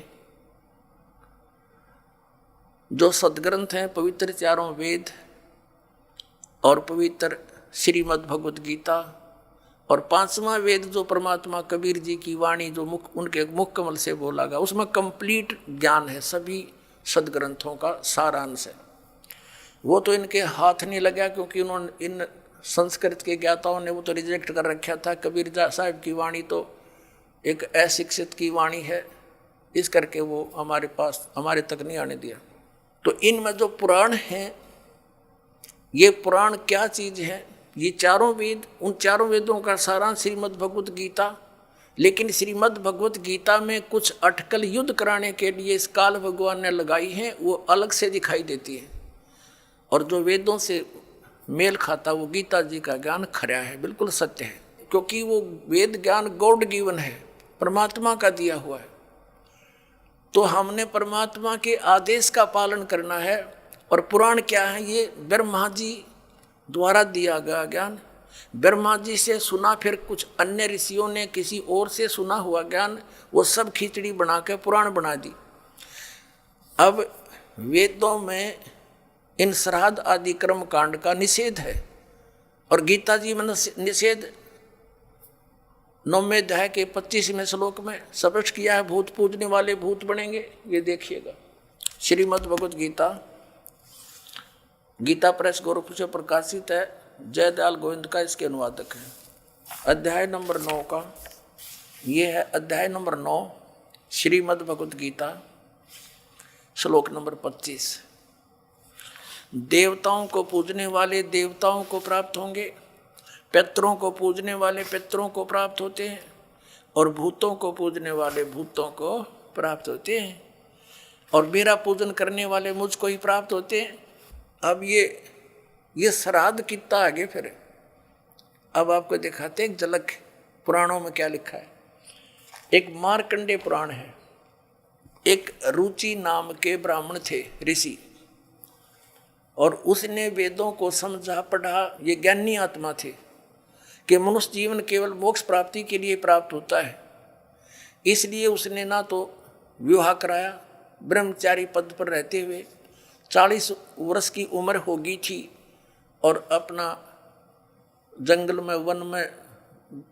जो सदग्रंथ हैं, पवित्र 4 वेद और पवित्र श्रीमद् भगवत गीता, और 5वां वेद जो परमात्मा कबीर जी की वाणी जो उनके मुख कमल से बोला गया, उसमें कंप्लीट ज्ञान है, सभी सदग्रंथों का सारांश है। वो तो इनके हाथ नहीं लगा क्योंकि उन्होंने इन संस्कृत के ज्ञाताओं ने वो तो रिजेक्ट कर रखा था। कबीर साहब की वाणी तो एक अशिक्षित की वाणी है, इस करके वो हमारे पास, हमारे तक नहीं आने दिया। तो इनमें जो पुराण हैं, ये पुराण क्या चीज़ है, ये 4 वेद, उन 4 वेदों का सारांश श्रीमद् भगवत गीता। लेकिन श्रीमद् भगवत गीता में कुछ अटकल युद्ध कराने के लिए इस काल भगवान ने लगाई हैं, वो अलग से दिखाई देती है। और जो वेदों से मेल खाता वो गीता जी का ज्ञान खरा है, बिल्कुल सत्य है, क्योंकि वो वेद ज्ञान गॉड गिवन है, परमात्मा का दिया हुआ है। तो हमने परमात्मा के आदेश का पालन करना है। और पुराण क्या है? ये ब्रह्मा जी द्वारा दिया गया ज्ञान, ब्रह्मा जी से सुना, फिर कुछ अन्य ऋषियों ने किसी और से सुना हुआ ज्ञान, वो सब खिचड़ी बना के पुराण बना दी। अब वेदों में इन श्राद्ध आदि कर्म कांड का निषेध है, और गीता जी में निषेध 9वें अध्याय के 25वें श्लोक में स्पष्ट किया है, भूत पूजने वाले भूत बनेंगे। ये देखिएगा, श्रीमद् भगवत गीता, गीता प्रेस गोरखपुर से प्रकाशित है, जयदयाल गोविंद का इसके अनुवादक है। अध्याय नंबर 9 का ये है, अध्याय नंबर 9 श्रीमद् भगवत गीता, श्लोक नंबर 25। देवताओं को पूजने वाले देवताओं को प्राप्त होंगे, पितरों को पूजने वाले पितरों को प्राप्त होते हैं, और भूतों को पूजने वाले भूतों को प्राप्त होते हैं, और मेरा पूजन करने वाले मुझको ही प्राप्त होते हैं। अब ये श्राद्ध कितना आगे फिर, अब आपको दिखाते एक झलक पुराणों में क्या लिखा है। एक मार्कंडेय पुराण है। एक रुचि नाम के ब्राह्मण थे, ऋषि, और उसने वेदों को समझा पढ़ा। ये ज्ञानी आत्मा थे कि मनुष्य जीवन केवल मोक्ष प्राप्ति के लिए प्राप्त होता है। इसलिए उसने ना तो विवाह कराया, ब्रह्मचारी पद पर रहते हुए 40 वर्ष की उम्र होगी थी, और अपना जंगल में वन में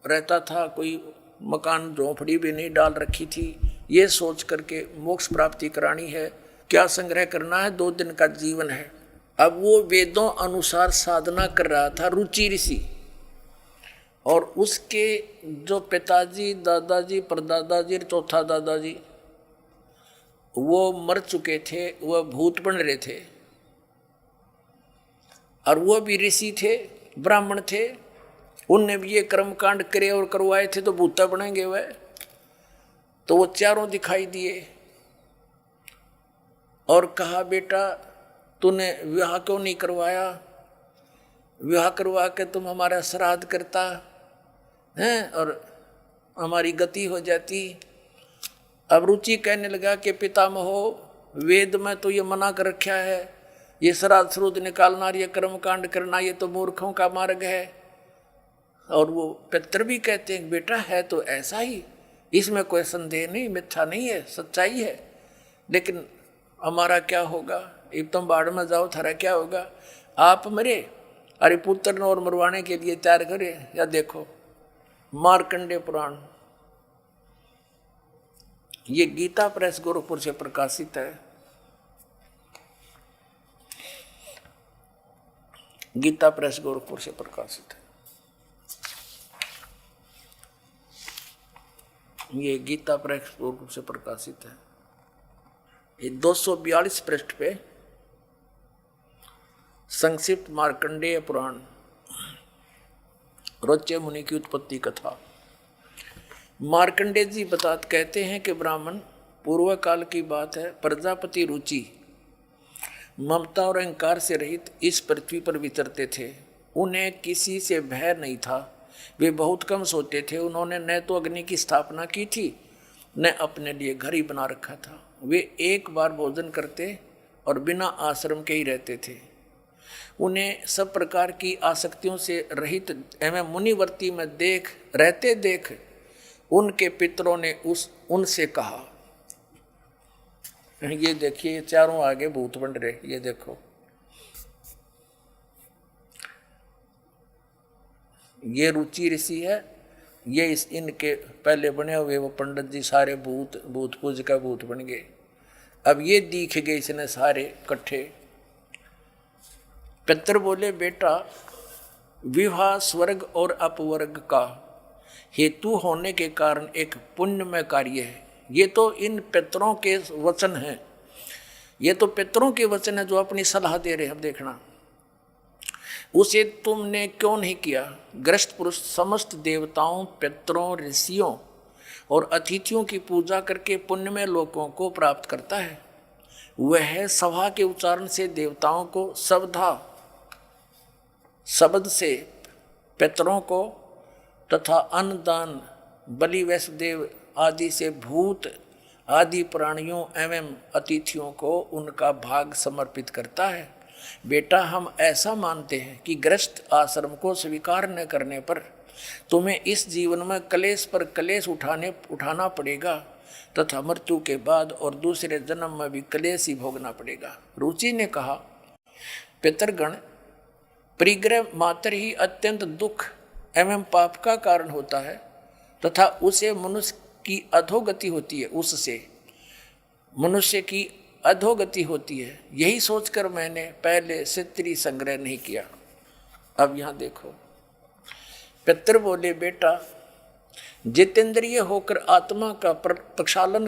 रहता था, कोई मकान झोंपड़ी भी नहीं डाल रखी थी। ये सोच करके मोक्ष प्राप्ति करानी है, क्या संग्रह करना है, 2 दिन का जीवन है। अब वो वेदों अनुसार साधना कर रहा था, रुचि ऋषि, और उसके जो पिताजी, दादाजी, परदादाजी, चौथा दादाजी वो मर चुके थे, वह भूत बन रहे थे, और वो भी ऋषि थे, ब्राह्मण थे। उनने भी ये कर्म कांड करे और करवाए थे, तो भूता बनेंगे वह। तो वो चारों दिखाई दिए और कहा, बेटा तूने विवाह क्यों नहीं करवाया? विवाह करवा के तुम हमारा श्राद्ध करता हैं और हमारी गति हो जाती। अब रुचि कहने लगा कि पितामहो, वेद में तो ये मना कर रखा है, ये श्राद्ध श्रुद्ध निकालना, ये कर्म कांड करना, ये तो मूर्खों का मार्ग है। और वो पितर भी कहते हैं, बेटा है तो ऐसा ही, इसमें कोई संदेह नहीं, मिथ्या नहीं है, सच्चाई है। लेकिन हमारा क्या होगा? अब तुम बाढ़ में जाओ, थारा क्या होगा? आप मरे, अरे पुत्र और मरवाने के लिए तैयार करे। या देखो मार्कंडेय पुराण, ये गीता प्रेस गोरखपुर से प्रकाशित है। गीता प्रेस गोरखपुर से प्रकाशित है। ये गीता प्रेस गोरखपुर से प्रकाशित है। ये 242 पृष्ठ पे संक्षिप्त मार्कंडेय पुराण, रोच्य मुनि की उत्पत्ति कथा। मार्कंडेय जी कहते हैं कि ब्राह्मण, पूर्व काल की बात है, प्रजापति रुचि ममता और अहंकार से रहित इस पृथ्वी पर विचरते थे। उन्हें किसी से भय नहीं था, वे बहुत कम सोते थे। उन्होंने न तो अग्नि की स्थापना की थी, न अपने लिए घर ही बना रखा था। वे एक बार भोजन करते और बिना आश्रम के ही रहते थे। उन्हें सब प्रकार की आसक्तियों से रहित एवं मुनिवर्ती में रहते देख उनके पितरों ने उनसे कहा, ये देखिए ये चारों आगे भूत बन रहे, ये देखो, ये रुचि ऋषि है, ये इनके पहले बने हुए वो पंडित जी सारे भूत पूज का भूत बन गए। अब ये दिख गए इसने सारे इकट्ठे। पितर बोले, बेटा विवाह स्वर्ग और अपवर्ग का हेतु होने के कारण एक पुण्यमय कार्य है। ये तो इन पितरों के वचन हैं, ये तो पितरों के वचन है जो अपनी सलाह दे रहे हैं। अब देखना, उसे तुमने क्यों नहीं किया? ग्रस्त पुरुष समस्त देवताओं, पितरों, ऋषियों और अतिथियों की पूजा करके पुण्यमय लोकों को प्राप्त करता है। वह सभा के उच्चारण से देवताओं को, शब्द से पितरों को तथा अन्नदान, बलि, वैष्णदेव आदि से भूत आदि प्राणियों एवं अतिथियों को उनका भाग समर्पित करता है। बेटा, हम ऐसा मानते हैं कि गृहस्थ आश्रम को स्वीकार न करने पर तुम्हें इस जीवन में कलेश पर कलेश उठाना पड़ेगा तथा मृत्यु के बाद और दूसरे जन्म में भी कलेश ही भोगना पड़ेगा। रुचि ने कहा, पितृगण, परिग्रह मात्र ही अत्यंत दुख एवं पाप का कारण होता है तथा उसे मनुष्य की अधोगति होती है, उससे मनुष्य की अधोगति होती है। यही सोचकर मैंने पहले से स्त्री संग्रह नहीं किया। अब यहां देखो, पितर बोले, बेटा, जितेंद्रिय होकर आत्मा का प्रक्षालन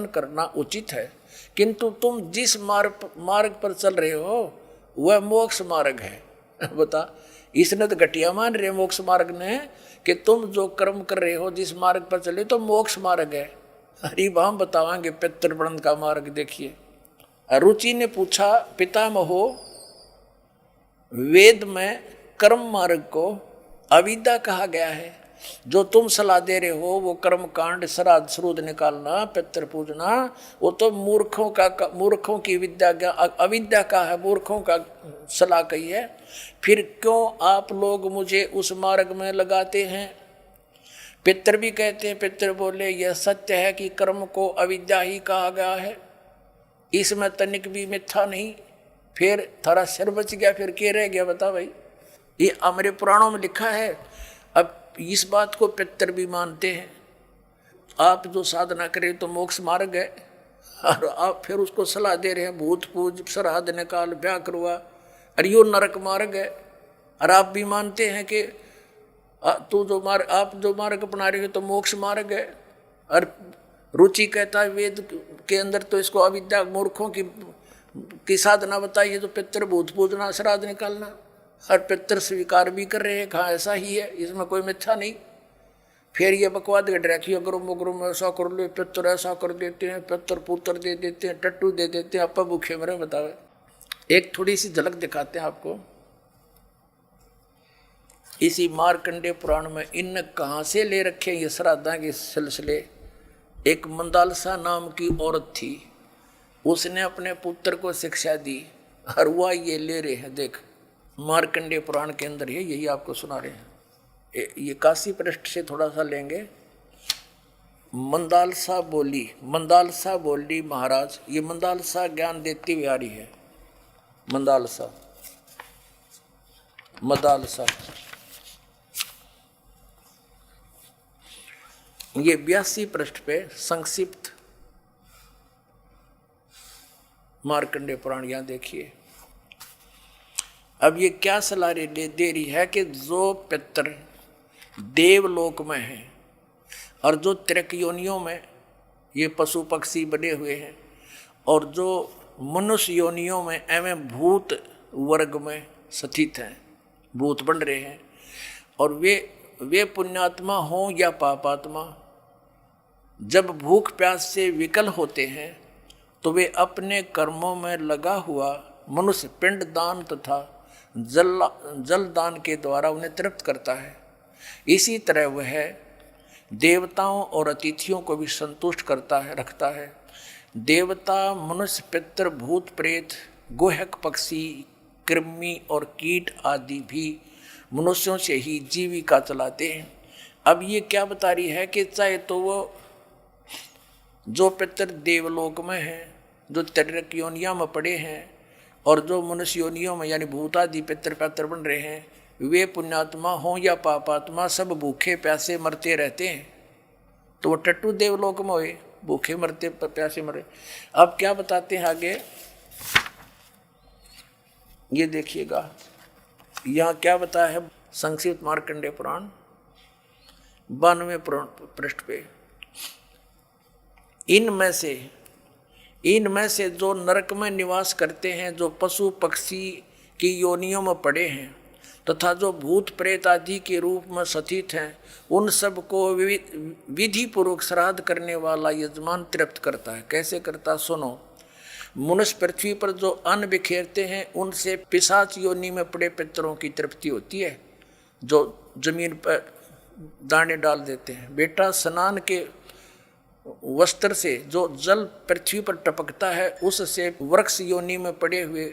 करना उचित है, किंतु तुम जिस मार्ग पर चल रहे हो वह मोक्ष मार्ग है। बता, इसने तो घटिया मान रहे मोक्ष मार्ग ने कि तुम जो कर्म कर रहे हो जिस मार्ग पर चले तो मोक्ष मार्ग है। अरे हम बतावांगे पितृवृंद का मार्ग। देखिए, रुचि ने पूछा, पितामहो, वेद में कर्म मार्ग को अविद्या कहा गया है। जो तुम सलाह दे रहे हो वो कर्म कांड, श्राद्ध श्रूद निकालना, पितृ पूजना, वो तो मूर्खों की विद्या, अविद्या का है, मूर्खों का सलाह कही है। फिर क्यों आप लोग मुझे उस मार्ग में लगाते हैं? पितृ भी कहते हैं। पितृ बोले, यह सत्य है कि कर्म को अविद्या ही कहा गया है, इसमें तनिक भी मिथ्या नहीं। फिर थारा सिर बच गया, फिर क्या रह गया? बता भाई, ये हमारे पुराणों में लिखा है। अब इस बात को पितर भी मानते हैं। आप जो साधना करें तो मोक्ष मार्ग है, और आप फिर उसको सलाह दे रहे हैं भूत पूज, श्राद्ध निकाल, ब्याह करवा, अरे यो नरक मार्ग है। और आप भी मानते हैं कि आप जो मार्ग अपना रहे हो तो मोक्ष मार्ग है। और रुचि कहता है वेद के अंदर तो इसको अविद्या, मूर्खों की साधना बताई है, तो पितर भूत पूजना, श्राद्ध निकालना, और पितर स्वीकार भी कर रहे हैं। कहाँ ऐसा ही है, इसमें कोई मिथ्या नहीं। फिर ये बकवाद गट रखी, अगर में ऐसा कर लो, पितर ऐसा कर देते हैं, पितर पुत्र दे देते हैं, टट्टू दे देते हैं, आप भूखे मरे। बतावे, एक थोड़ी सी झलक दिखाते हैं आपको इसी मार्कंडे पुराण में। इन कहाँ से ले रखे ये श्राद्धा के सिलसिले? एक मंदालसा नाम की औरत थी, उसने अपने पुत्र को शिक्षा दी, और वह ये ले रहे हैं। देख, मार्कंडे पुराण के अंदर है, यही आपको सुना रहे हैं। ये काशी पृष्ठ से थोड़ा सा लेंगे। मंदालसा बोली महाराज, ये मंदालसा ज्ञान देती बिहारी है। मंदालसा ये 82 पृष्ठ पे संक्षिप्त मार्कंडे पुराण, यहां देखिए। अब ये क्या सलाह दे रही है कि जो पितर देवलोक में है और जो त्रिक योनियों में ये पशु पक्षी बने हुए हैं, और जो मनुष्य योनियों में एवं भूत वर्ग में स्थित हैं, भूत बन रहे हैं, और वे पुण्यात्मा हों या पापात्मा, जब भूख प्यास से विकल होते हैं तो वे अपने कर्मों में लगा हुआ मनुष्य पिंड दान तथा जल दान के द्वारा उन्हें तृप्त करता है। इसी तरह वह देवताओं और अतिथियों को भी संतुष्ट रखता है। देवता, मनुष्य, पितृ, भूत, प्रेत, गोहक, पक्षी, कृमि और कीट आदि भी मनुष्यों से ही जीविका चलाते हैं। अब ये क्या बता रही है कि चाहे तो वो जो पितर देवलोक में हैं, जो त्रिक योनिया में पड़े हैं, और जो मनुष्य योनियों में यानी भूतादि पितर बन रहे हैं, वे पुण्यात्मा हों या पापात्मा, सब भूखे प्यासे मरते रहते हैं। तो वो टट्टू देवलोक में हुए, भूखे मरते प्यासे मरे। अब क्या बताते हैं आगे, ये देखिएगा, यहाँ क्या बताया है संक्षिप्त मार्कंडे पुराण 92वें पृष्ठ पे। इनमें से जो नरक में निवास करते हैं, जो पशु पक्षी की योनियों में पड़े हैं, तथा जो भूत प्रेत आदि के रूप में स्थित हैं, उन सब को विधि पूर्वक श्राद्ध करने वाला यजमान तृप्त करता है। कैसे करता? सुनो। मनुष्य पृथ्वी पर जो अन्न बिखेरते हैं, उनसे पिशाच योनि में पड़े पितरों की तृप्ति होती है, जो जमीन पर दाने डाल देते हैं। बेटा, स्नान के वस्त्र से जो जल पृथ्वी पर टपकता है उससे वृक्ष योनि में पड़े हुए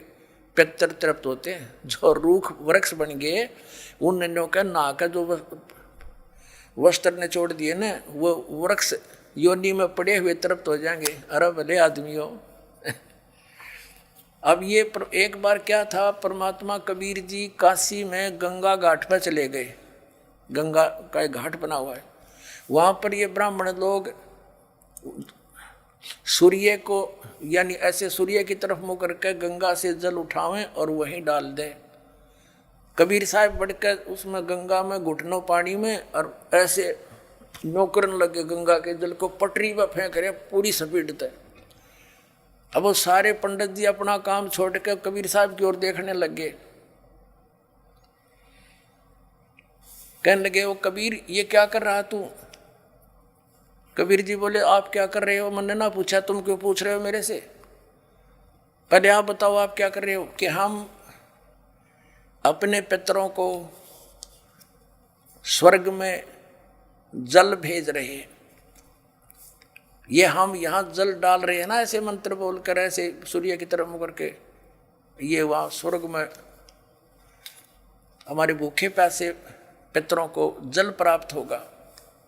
पितर तृप्त होते हैं। जो रूख वृक्ष बन गए उन नन्यों का नहा का जो वस्त्र ने छोड़ दिए ना, वो वृक्ष योनि में पड़े हुए तृप्त हो जाएंगे। अरे भले आदमियों। अब ये एक बार क्या था, परमात्मा कबीर जी काशी में गंगा घाट पर चले गए। गंगा का एक घाट बना हुआ है, वहाँ पर ये ब्राह्मण लोग सूर्य को यानी ऐसे सूर्य की तरफ मुँह करके गंगा से जल उठावें और वहीं डाल दें। कबीर साहब बढ़कर उसमें गंगा में घुटनों पानी में और ऐसे नौकरन लगे गंगा के जल को पटरी पर फेंक रहे पूरी स्पीड तक। अब वो सारे पंडित जी अपना काम छोड़ के कबीर साहब की ओर देखने लगे। कहने लगे वो कबीर ये क्या कर रहा तू? कबीर जी बोले आप क्या कर रहे हो? मैंने ना पूछा, तुम क्यों पूछ रहे हो मेरे से? पहले आप बताओ आप क्या कर रहे हो? कि हम अपने पितरों को स्वर्ग में जल भेज रहे हैं। ये हम यहाँ जल डाल रहे हैं ना, ऐसे मंत्र बोलकर ऐसे सूर्य की तरफ मुकर के, ये वहाँ स्वर्ग में हमारे भूखे प्यासे पितरों को जल प्राप्त होगा।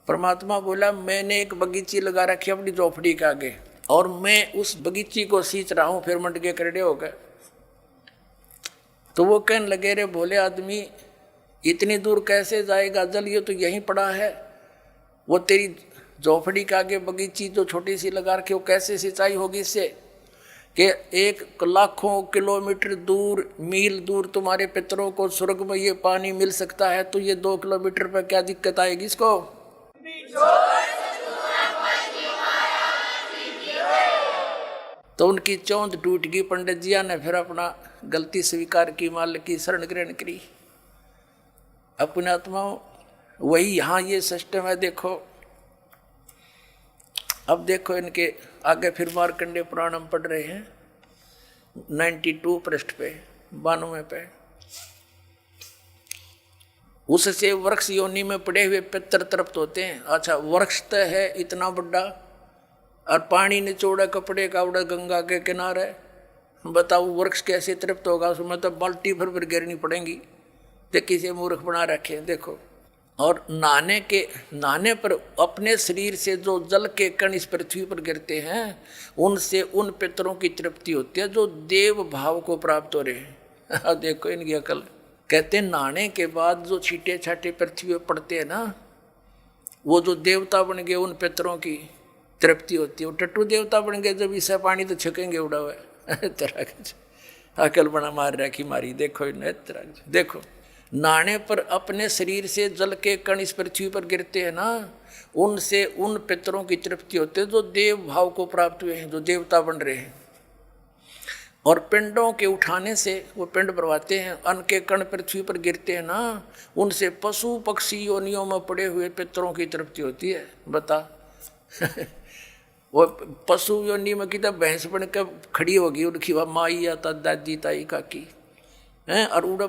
परमात्मा बोला मैंने एक बगीची लगा रखी अपनी झोपड़ी के आगे और मैं उस बगीची को सींच रहा हूँ। फिर मंड के करड़े हो गए। तो वो कहने लगे रे भोले आदमी इतनी दूर कैसे जाएगा जल? ये तो यहीं पड़ा है। वो तेरी झोपड़ी के आगे बगीची जो छोटी सी लगा रखी वो कैसे सिंचाई होगी इससे? कि एक लाखों किलोमीटर दूर मील दूर तुम्हारे पितरों को स्वर्ग में ये पानी मिल सकता है, तो ये 2 किलोमीटर पर क्या दिक्कत आएगी इसको? तो उनकी चौंध टूट गई। पंडित जिया ने फिर अपना गलती स्वीकार की, मालिक की शरण ग्रहण करी। अपने आत्माओं वही यहाँ ये सिस्टम है। देखो अब देखो इनके आगे फिर मार्कंडेय पुराण हम पढ़ रहे हैं 92 पृष्ठ पे 92 पे। उससे वृक्ष योनि में पड़े हुए पितर तृप्त होते हैं। अच्छा वृक्ष तो है इतना बड़ा और पानी निचोड़ा कपड़े का उड़ा गंगा के किनारे, बताओ वृक्ष कैसे तृप्त होगा? उसमें तो बाल्टी भर गिरनी पड़ेंगी। तो किसी मूर्ख बना रखे देखो। और नहाने पर अपने शरीर से जो जल के कण इस पृथ्वी पर गिरते हैं उनसे उन पितरों की तृप्ति होती है जो देव भाव को प्राप्त हो रहे हैं। देखो इनकी अकल। कहते हैं नहाने के बाद जो छींटे छाटे पृथ्वी पर पड़ते हैं ना, वो जो देवता बन गए उन पितरों की तृप्ति होती है। वो टट्टू देवता बन गए जब इससे पानी तो छकेंगे उड़ा हुआ तरह अकल बना मार रखी मारी। देखो इन्हें देखो नहाने पर अपने शरीर से जल के कण इस पृथ्वी पर गिरते हैं ना, उनसे उन पितरों की तृप्ति होती है जो देव भाव को प्राप्त हुए हैं, जो देवता बन रहे हैं। और पिंडों के उठाने से वो पिंड भरवाते हैं, अन्न के कण पृथ्वी पर गिरते हैं ना, उनसे पशु पक्षी योनियों में पड़े हुए पितरों की तृप्ति होती है। बता वो पशु योनि में कितना भैंस बन कर खड़ी होगी उनकी वह माई या दादी ताई काकी हैं, और उड़ा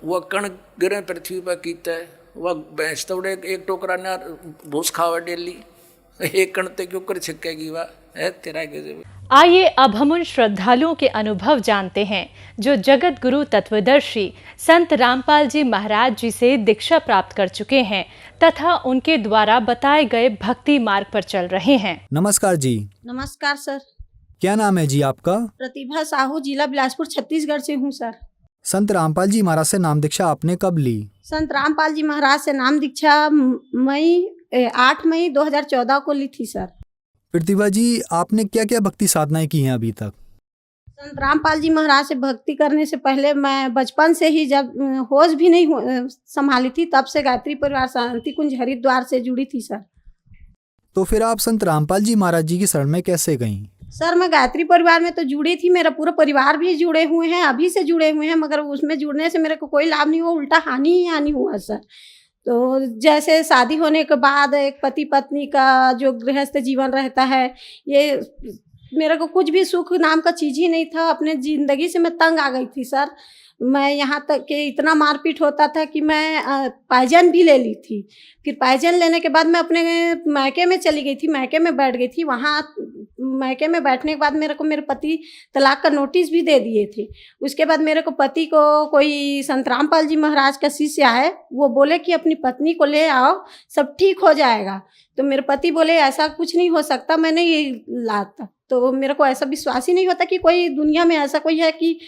वह कण गिरे पृथ्वी पर कीता है। वह भैंस तो उड़े एक टोकरा ना भूस खावा डेली, एक कण ते क्यों कर छिकेगी वह है तेरा के। आइए अब हम उन श्रद्धालुओं के अनुभव जानते हैं जो जगत गुरु तत्वदर्शी संत रामपाल जी महाराज जी से दीक्षा प्राप्त कर चुके हैं तथा उनके द्वारा बताए गए भक्ति मार्ग पर चल रहे हैं। नमस्कार जी। नमस्कार सर। क्या नाम है जी आपका? प्रतिभा साहू, जिला बिलासपुर, छत्तीसगढ़ से हूँ सर। संत रामपाल जी महाराज से नाम दीक्षा आपने कब ली? संत रामपाल जी महाराज से नाम दीक्षा 8 मई 2014 को ली थी सर। प्रतिभा जी आपने क्या क्या भक्ति साधनाएं की हैं अभी तक? संत रामपाल जी महाराज से भक्ति करने से पहले मैं बचपन से ही जब होश भी नहीं संभाली थी तब से गायत्री परिवार शांति कुंज हरिद्वार से जुड़ी थी सर। तो फिर आप संत रामपाल जी महाराज जी की शरण में कैसे गईं? सर मैं गायत्री परिवार में तो जुड़ी थी, मेरा पूरा परिवार भी जुड़े हुए हैं, अभी से जुड़े हुए हैं, मगर उसमें जुड़ने से मेरे को कोई लाभ नहीं हुआ, उल्टा हानि ही हानि हुआ सर। तो जैसे शादी होने के बाद एक पति पत्नी का जो गृहस्थ जीवन रहता है, ये मेरे को कुछ भी सुख नाम का चीज़ ही नहीं था। अपने ज़िंदगी से मैं तंग आ गई थी सर। मैं यहाँ तक कि इतना मारपीट होता था कि मैं पायजन भी ले ली थी। फिर पायजन लेने के बाद मैं अपने मायके में चली गई थी, मायके में बैठ गई थी। वहाँ मायके में बैठने के बाद मेरे को मेरे पति तलाक का नोटिस भी दे दिए थे। उसके बाद मेरे को पति को कोई संत रामपाल जी महाराज का शिष्य है, वो बोले कि अपनी पत्नी को ले आओ, सब ठीक हो जाएगा। तो मेरे पति बोले ऐसा कुछ नहीं हो सकता, मैं नहीं लाता। तो मेरे को ऐसा विश्वास ही नहीं होता कि कोई दुनिया में ऐसा कोई है कि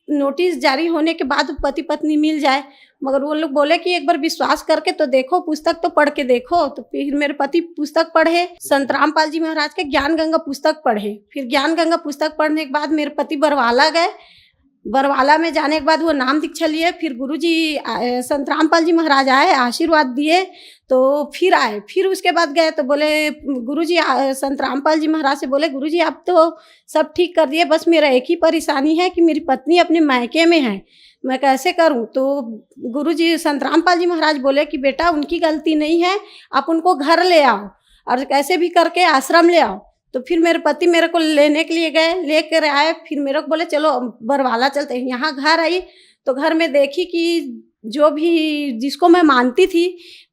नोटिस जारी होने के बाद पति पत्नी मिल जाए। मगर वो लोग बोले कि एक बार विश्वास करके तो देखो, पुस्तक तो पढ़ के देखो। तो फिर मेरे पति पुस्तक पढ़े, संत रामपाल जी महाराज के ज्ञान गंगा पुस्तक पढ़े। फिर ज्ञान गंगा पुस्तक पढ़ने के बाद मेरे पति बरवाला गए। बरवाला में जाने के बाद वो नाम दीक्षा लिए। फिर गुरुजी संत रामपाल जी महाराज आए, आशीर्वाद दिए, तो फिर आए। फिर उसके बाद गए तो बोले गुरुजी, संत रामपाल जी महाराज से बोले गुरुजी आप तो सब ठीक कर दिए, बस मेरा एक ही परेशानी है कि मेरी पत्नी अपने मायके में है, मैं कैसे करूं। तो गुरुजी संत रामपाल जी महाराज बोले कि बेटा उनकी गलती नहीं है, आप उनको घर ले आओ और कैसे भी करके आश्रम ले आओ। तो फिर मेरे पति मेरे को लेने के लिए गए, लेकर आए। फिर मेरे को बोले चलो बरवाला चलते हैं। यहाँ घर आई तो घर में देखी कि जो भी जिसको मैं मानती थी,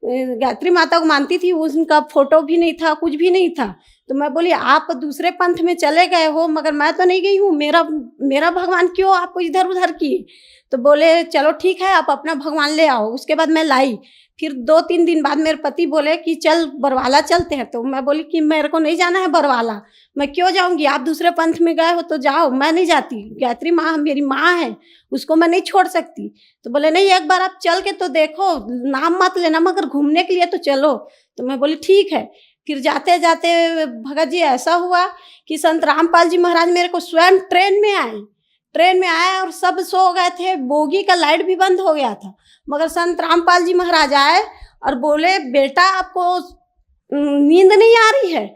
गायत्री माता को मानती थी, उनका फोटो भी नहीं था, कुछ भी नहीं था। तो मैं बोली आप दूसरे पंथ में चले गए हो, मगर मैं तो नहीं गई हूँ, मेरा भगवान क्यों आप इधर उधर किए। तो बोले चलो ठीक है, आप अपना भगवान ले आओ। उसके बाद मैं लाई। फिर 2-3 दिन बाद मेरे पति बोले कि चल बरवाला चलते हैं। तो मैं बोली कि मेरे को नहीं जाना है बरवाला, मैं क्यों जाऊंगी, आप दूसरे पंथ में गए हो तो जाओ, मैं नहीं जाती। गायत्री माँ मेरी माँ है, उसको मैं नहीं छोड़ सकती। तो बोले नहीं, एक बार आप चल के तो देखो, नाम मत लेना, मगर घूमने के लिए तो चलो। तो मैं बोली ठीक है। फिर जाते जाते भगत जी ऐसा हुआ कि संत रामपाल जी महाराज मेरे को स्वयं ट्रेन में आए और सब सो गए थे, बोगी का लाइट भी बंद हो गया था। मगर संत रामपाल जी महाराज आए और बोले बेटा आपको नींद नहीं आ रही है।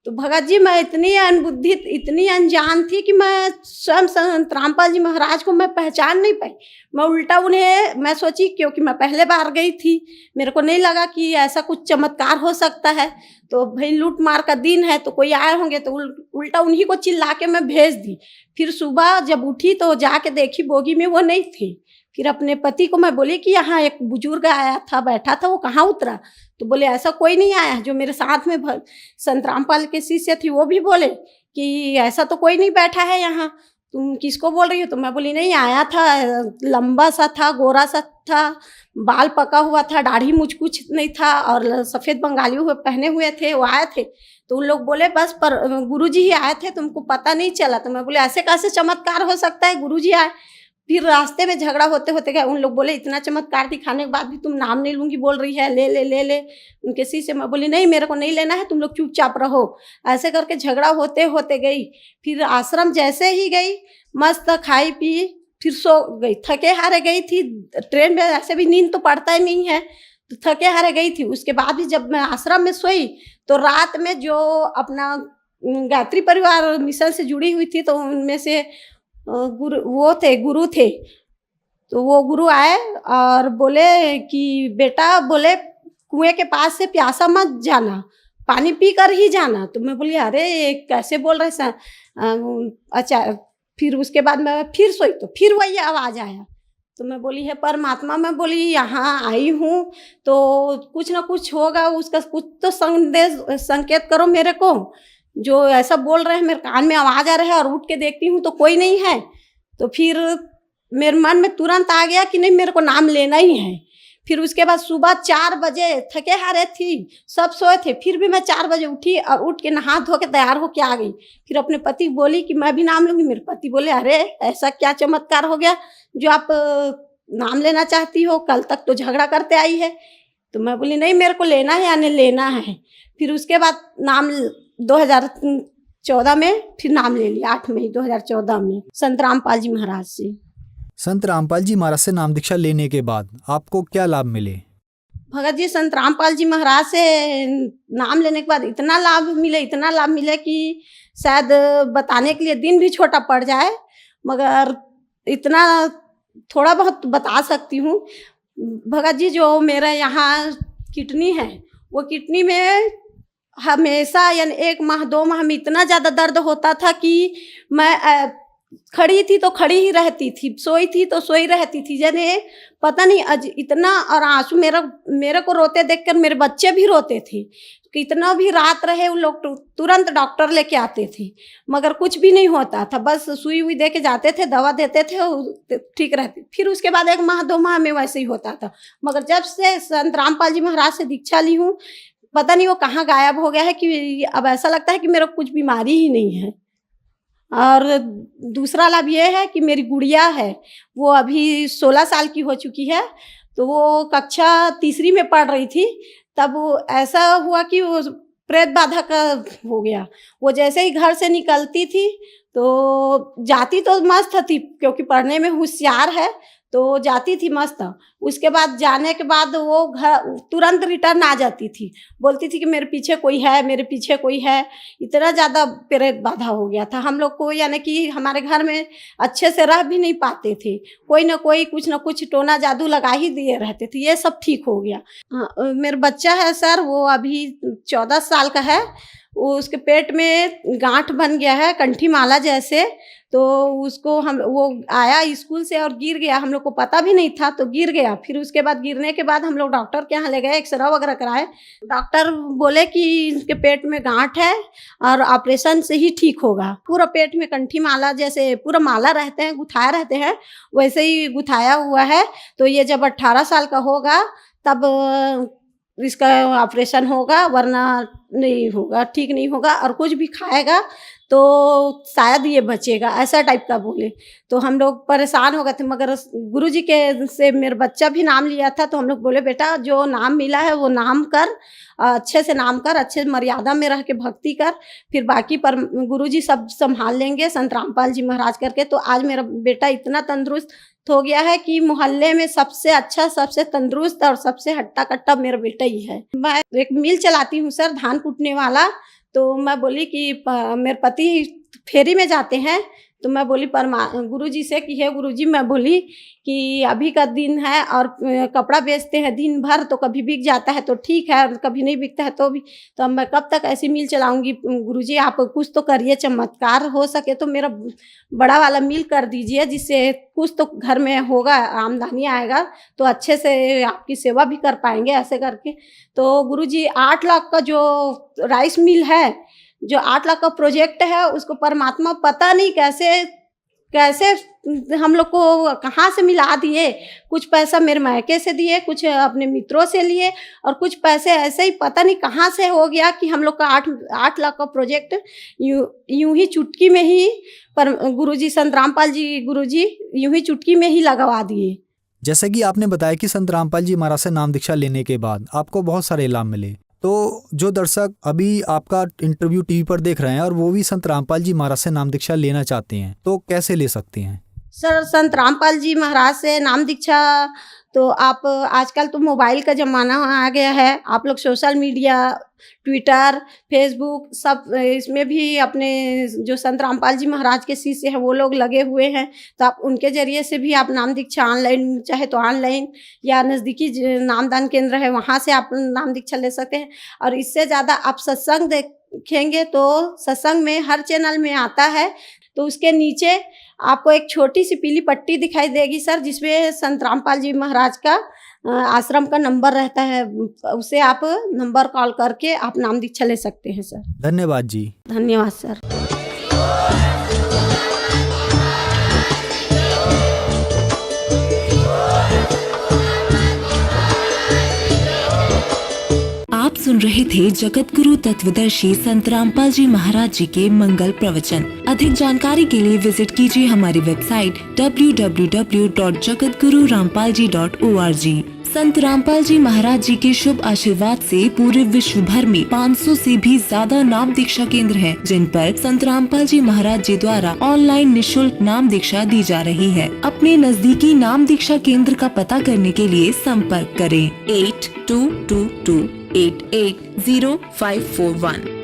तो भगत जी मैं इतनी अनबुद्धि, इतनी अनजान थी कि मैं स्वयं संत रामपाल जी महाराज को मैं पहचान नहीं पाई। मैं उल्टा उन्हें मैं सोची, क्योंकि मैं पहले बार गई थी, मेरे को नहीं लगा कि ऐसा कुछ चमत्कार हो सकता है। तो भाई लूट मार का दिन है तो कोई आए होंगे, तो उल्टा उन्हीं को चिल्ला के मैं भेज दी। फिर सुबह जब उठी तो जाके देखी बोगी में वो नहीं थे। फिर अपने पति को मैं बोली कि यहाँ एक बुजुर्ग आया था, बैठा था, वो कहाँ उतरा। तो बोले ऐसा कोई नहीं आया। जो मेरे साथ में संत रामपाल के शिष्य थी वो भी बोले कि ऐसा तो कोई नहीं बैठा है यहाँ, तुम किसको बोल रही हो। तो मैं बोली नहीं, आया था, लंबा सा था, गोरा सा था, बाल पका हुआ था, दाढ़ी मुझ कुछ नहीं था और सफ़ेद बंगाली हुए पहने हुए थे, वो आए थे। तो उन लोग बोले बस पर गुरुजी ही आए थे, तुमको पता नहीं चला। तो मैं बोले ऐसे कैसे चमत्कार हो सकता है, गुरुजी आए। फिर रास्ते में झगड़ा होते होते गए। उन लोग बोले इतना चमत्कार दिखाने के बाद भी तुम नाम नहीं लूंगी बोल रही है, ले ले ले ले। उनके सी से मैं बोली नहीं, मेरे को नहीं लेना है, तुम लोग चुपचाप रहो। ऐसे करके झगड़ा होते होते गई। फिर आश्रम जैसे ही गई, मस्त खाई पी, फिर सो गई। थके हारे गई थी, ट्रेन में ऐसे भी नींद तो पड़ता ही नहीं है, तो थके हारे गई थी। उसके बाद भी जब मैं आश्रम में सोई तो रात में जो अपना गायत्री परिवार मिशन से जुड़ी हुई थी, तो उनमें से गुरु थे। तो वो गुरु आए और बोले कि बेटा, बोले कुएं के पास से प्यासा मत जाना, पानी पी कर ही जाना। तो मैं बोली अरे कैसे बोल रहे सर। अच्छा। फिर उसके बाद मैं फिर सोई तो फिर वही आवाज़ आया। तो मैं बोली है परमात्मा, मैं बोली यहाँ आई हूँ तो कुछ ना कुछ होगा, उसका कुछ तो संकेत करो मेरे को। जो ऐसा बोल रहे हैं, मेरे कान में आवाज़ आ रहा है और उठ के देखती हूँ तो कोई नहीं है। तो फिर मेरे मन में तुरंत आ गया कि नहीं, मेरे को नाम लेना ही है। फिर उसके बाद सुबह 4 बजे, थके हारे थी, सब सोए थे, फिर भी मैं 4 बजे उठी और उठ के नहा धो के तैयार होके आ गई। फिर अपने पति बोली कि मैं भी नाम लूँगी। मेरे पति बोले अरे ऐसा क्या चमत्कार हो गया जो आप नाम लेना चाहती हो, कल तक तो झगड़ा करते आई है। तो मैं बोली नहीं, मेरे को लेना है यानी लेना है। फिर उसके बाद नाम 2014 में फिर नाम ले लिया, 8 मई 2014 में संत रामपाल जी महाराज से। संत रामपाल जी महाराज से नाम दीक्षा लेने के बाद आपको क्या लाभ मिले? भगत जी संत रामपाल जी महाराज से नाम लेने के बाद इतना लाभ मिले कि शायद बताने के लिए दिन भी छोटा पड़ जाए, मगर इतना थोड़ा बहुत बता सकती हूँ। भगत जी जो मेरा यहाँ किडनी है, वो किडनी में हमेशा यानी 1 माह 2 माह में इतना ज़्यादा दर्द होता था कि मैं खड़ी थी तो खड़ी ही रहती थी, सोई थी तो सोई रहती थी, यानी पता नहीं इतना। और आंसू मेरे को रोते देखकर मेरे बच्चे भी रोते थे। कितना भी रात रहे उन लोग तुरंत डॉक्टर लेके आते थे, मगर कुछ भी नहीं होता था। बस सुई हुई दे के जाते थे, दवा देते थे, ठीक रहती। फिर उसके बाद 1 माह 2 माह में वैसे ही होता था। मगर जब से संत रामपाल जी महाराज से दीक्षा ली हूँ, पता नहीं वो कहाँ गायब हो गया है कि अब ऐसा लगता है कि मेरा कुछ बीमारी ही नहीं है। और दूसरा लाभ ये है कि मेरी गुड़िया है, वो अभी 16 साल की हो चुकी है। तो वो कक्षा 3री में पढ़ रही थी, तब वो ऐसा हुआ कि वो प्रेत बाधा का हो गया। वो जैसे ही घर से निकलती थी तो जाती तो मस्त थी, क्योंकि पढ़ने में होशियार है, तो जाती थी मस्त। उसके बाद जाने के बाद वो घर तुरंत रिटर्न आ जाती थी, बोलती थी कि मेरे पीछे कोई है, मेरे पीछे कोई है। इतना ज़्यादा प्रेत बाधा हो गया था हम लोग को, यानी कि हमारे घर में अच्छे से रह भी नहीं पाते थे। कोई ना कोई कुछ ना कुछ टोना जादू लगा ही दिए रहते थे। ये सब ठीक हो गया। मेरा बच्चा है सर, वो अभी 14 साल का है। उसके पेट में गांठ बन गया है कंठी माला जैसे। तो उसको वो आया स्कूल से और गिर गया, हम लोग को पता भी नहीं था, तो गिर गया। फिर उसके बाद गिरने के बाद हम लोग डॉक्टर के यहाँ ले गए, एक्सरे वगैरह कराए। डॉक्टर बोले कि इसके पेट में गांठ है और ऑपरेशन से ही ठीक होगा। पूरा पेट में कंठी माला जैसे पूरा माला रहते हैं, गुथाया रहते हैं, वैसे ही गुथाया हुआ है। तो ये जब 18 साल का होगा तब इसका ऑपरेशन होगा, वरना नहीं होगा, ठीक नहीं होगा। और कुछ भी खाएगा तो शायद ये बचेगा, ऐसा टाइप का बोले। तो हम लोग परेशान हो गए थे, मगर गुरुजी के से मेरा बच्चा भी नाम लिया था। तो हम लोग बोले बेटा जो नाम मिला है वो नाम कर, अच्छे से नाम कर, अच्छे मर्यादा में रह के भक्ति कर, फिर बाकी पर गुरुजी सब संभाल लेंगे संत रामपाल जी महाराज करके। तो आज मेरा बेटा इतना तंदुरुस्त हो गया है कि मोहल्ले में सबसे अच्छा, सबसे तंदुरुस्त और सबसे हट्टा कट्टा मेरा बेटा ही है। मैं एक मिल चलाती हूँ सर, धान कूटने वाला। तो मैं बोली कि मेरे पति फेरी में जाते हैं, तो मैं बोली गुरुजी से कि हे गुरुजी, मैं बोली कि अभी का दिन है और कपड़ा बेचते हैं दिन भर, तो कभी बिक जाता है तो ठीक है, कभी नहीं बिकता है तो भी, तो अब मैं कब तक ऐसी मिल चलाऊंगी। गुरुजी आप कुछ तो करिए, चमत्कार हो सके तो मेरा बड़ा वाला मिल कर दीजिए, जिससे कुछ तो घर में होगा, आमदनी आएगा, तो अच्छे से आपकी सेवा भी कर पाएंगे ऐसे करके। तो गुरुजी 8 लाख का जो राइस मिल है, जो 8 लाख का प्रोजेक्ट है, उसको परमात्मा पता नहीं कैसे हम लोग को कहाँ से मिला दिए। कुछ पैसा मेरे मायके से दिए, कुछ अपने मित्रों से लिए, और कुछ पैसे ऐसे ही पता नहीं कहाँ से हो गया कि हम लोग का 8 लाख का प्रोजेक्ट यूं ही चुटकी में ही पर गुरुजी संत रामपाल जी गुरुजी यूं ही चुटकी में ही लगवा दिए। जैसे कि आपने बताया कि संत रामपाल जी महाराज से नाम दीक्षा लेने के बाद आपको बहुत सारे लाभ मिले, तो जो दर्शक अभी आपका इंटरव्यू टीवी पर देख रहे हैं और वो भी संत रामपाल जी महाराज से नाम दीक्षा लेना चाहते हैं, तो कैसे ले सकते हैं? सर संत रामपाल जी महाराज से नाम दीक्षा तो आप आजकल तो मोबाइल का ज़माना आ गया है, आप लोग सोशल मीडिया, ट्विटर, फेसबुक सब इसमें भी अपने जो संत रामपाल जी महाराज के शिष्य हैं वो लोग लगे हुए हैं। तो आप उनके ज़रिए से भी आप नाम दीक्षा ऑनलाइन चाहे तो ऑनलाइन या नज़दीकी नामदान केंद्र है वहाँ से आप नाम दीक्षा ले सकते हैं। और इससे ज़्यादा आप सत्संग देखेंगे तो सत्संग में हर चैनल में आता है, तो उसके नीचे आपको एक छोटी सी पीली पट्टी दिखाई देगी सर, जिसमें संत रामपाल जी महाराज का आश्रम का नंबर रहता है, उसे आप नंबर कॉल करके आप नाम दीक्षा ले सकते हैं सर। धन्यवाद जी। धन्यवाद सर। आप सुन रहे थे जगत गुरु तत्वदर्शी संत रामपाल जी महाराज जी के मंगल प्रवचन। अधिक जानकारी के लिए विजिट कीजिए हमारी वेबसाइट www.jagatgururampalji.org। संत रामपाल जी महाराज जी के शुभ आशीर्वाद से पूरे विश्व भर में 500 से भी ज्यादा नाम दीक्षा केंद्र हैं, जिन पर संत रामपाल जी महाराज जी द्वारा ऑनलाइन निःशुल्क नाम दीक्षा दी जा रही है। अपने नजदीकी नाम दीक्षा केंद्र का पता करने के लिए संपर्क करें 8222880541।